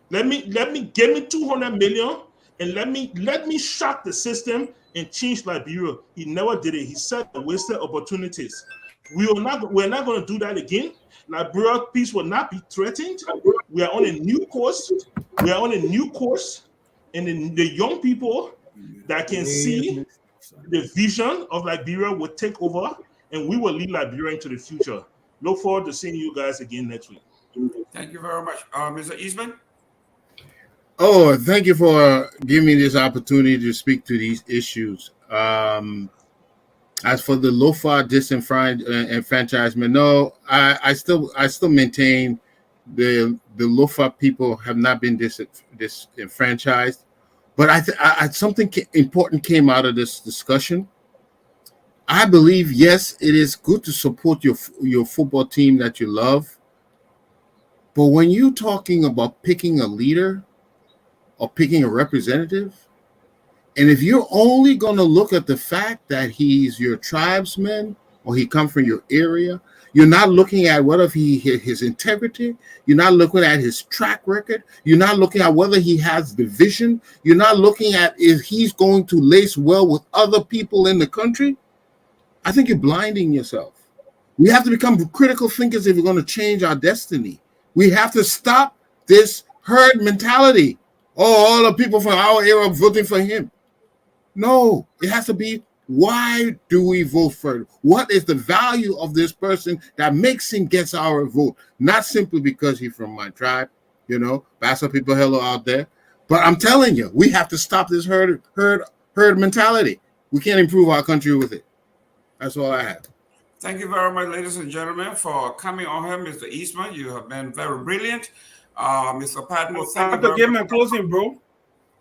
Let me give me 200 million and let me shock the system and change Liberia. He never did it. He said wasted opportunities. We're not going to do that again. Liberia peace will not be threatened. We are on a new course. And the young people that can see the vision of Liberia will take over. And we will lead Liberia into the future. Look forward to seeing you guys again next week. Thank you very much. Mr. Eastman? Oh, thank you for giving me this opportunity to speak to these issues. As for the Lofa disenfranchisement, no, I still maintain the Lofa people have not been disenfranchised. But I something important came out of this discussion. I believe, yes, it is good to support your football team that you love. But when you're talking about picking a leader or picking a representative, and if you're only going to look at the fact that he's your tribesman or he comes from your area, you're not looking at whether his integrity, you're not looking at his track record, you're not looking at whether he has the vision, you're not looking at if he's going to lace well with other people in the country, I think you're blinding yourself. We have to become critical thinkers if we're going to change our destiny. We have to stop this herd mentality. Oh, all the people from our area are voting for him. No, it has to be, why do we vote for him? What is the value of this person that makes him get our vote? Not simply because he's from my tribe, Bassa people hello out there. But I'm telling you, we have to stop this herd mentality. We can't improve our country with it. That's all I have. Thank you very much, ladies and gentlemen, for coming on here, Mr. Eastman. You have been very brilliant. Mr. Padmore, I have to get my closing, bro.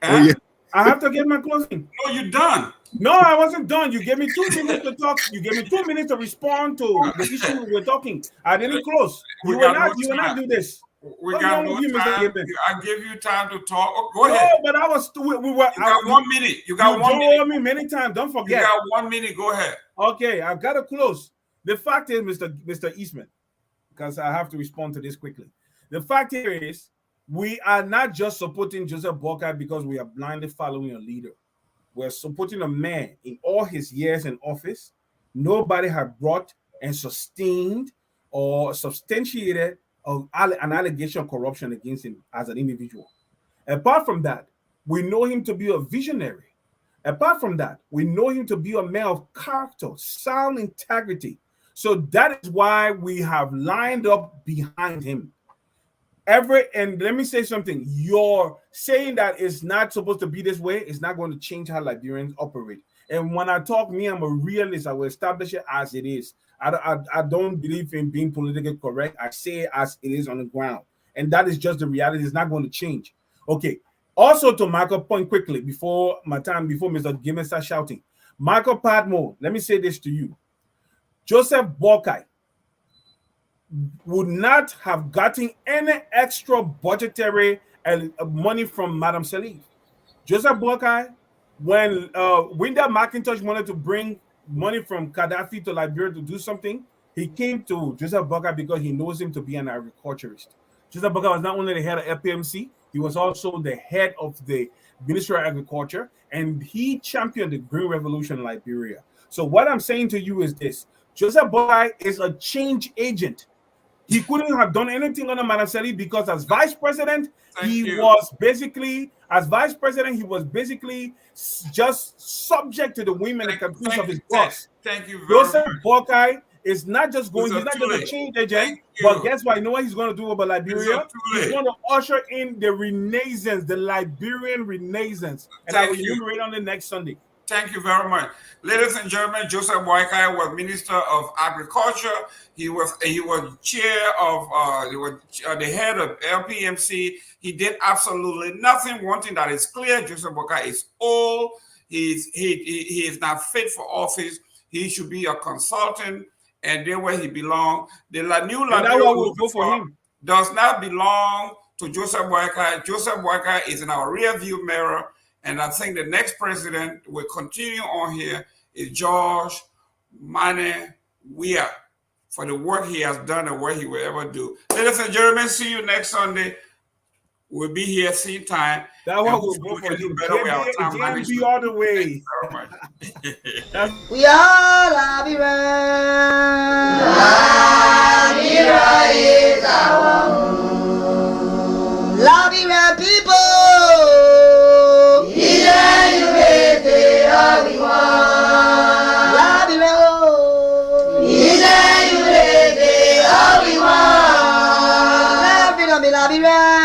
Oh, yeah. I have to get my closing. No, you're done. No, I wasn't done. You gave me 2 minutes to talk. You gave me 2 minutes to respond to the issue we were talking. I didn't close. You will not do this. We got no time. I give you time to talk. Oh, go ahead. No, but I was. We were. You got 1 minute. You got 1 minute. You me many times. Don't forget. You got 1 minute. Go ahead. Okay, I've got to close. The fact is, Mr. Eastman, because I have to respond to this quickly. The fact here is, we are not just supporting Joseph Boakai because we are blindly following a leader. We're supporting a man in all his years in office. Nobody had brought and sustained or substantiated an allegation of corruption against him as an individual. Apart from that, we know him to be a visionary. Apart from that, we know him to be a man of character, sound integrity. So that is why we have lined up behind him. And let me say something. You're saying that it's not supposed to be this way. It's not going to change how Liberians operate. And when I talk, I'm a realist. I will establish it as it is. I don't believe in being politically correct. I say it as it is on the ground. And that is just the reality. It's not going to change. Okay. Also, to Michael's point quickly, before Mr. Gayman starts shouting. Michael Padmore, let me say this to you. Joseph Boakai would not have gotten any extra budgetary money from Madam Salif. Joseph Boakai, when Windar McIntosh wanted to bring money from Gaddafi to Liberia to do something, he came to Joseph Boakai because he knows him to be an agriculturist. Joseph Boakai was not only the head of FPMC, he was also the head of the Ministry of Agriculture, and he championed the Green Revolution in Liberia. So what I'm saying to you is this. Joseph Boakai is a change agent. He couldn't have done anything under Madam Salif because as vice president, he was basically just subject to the women and caprice of his boss. Thank you very Joseph much. Boakai is not just going, he's not just a change agent, but guess what? You know what he's going to do about Liberia? He's going to usher in the Renaissance, the Liberian Renaissance. And I will enumerate on the next Sunday. Thank you very much. Ladies and gentlemen, Joseph Boakai was Minister of Agriculture. He was chair of the head of LPMC. He did absolutely nothing. One thing that is clear, Joseph Boakai is old. He is not fit for office. He should be a consultant, and there where he belongs. The new Liberia does not belong to Joseph Boakai. Joseph Boakai is in our rear view mirror. And I think the next president will continue on here is George Mane Weah for the work he has done and what he will ever do. Ladies and gentlemen, see you next Sunday. We'll be here same time. That one will go for you. Be all the way. We are Liberia. Liberia is our home. Liberia people. Liberia.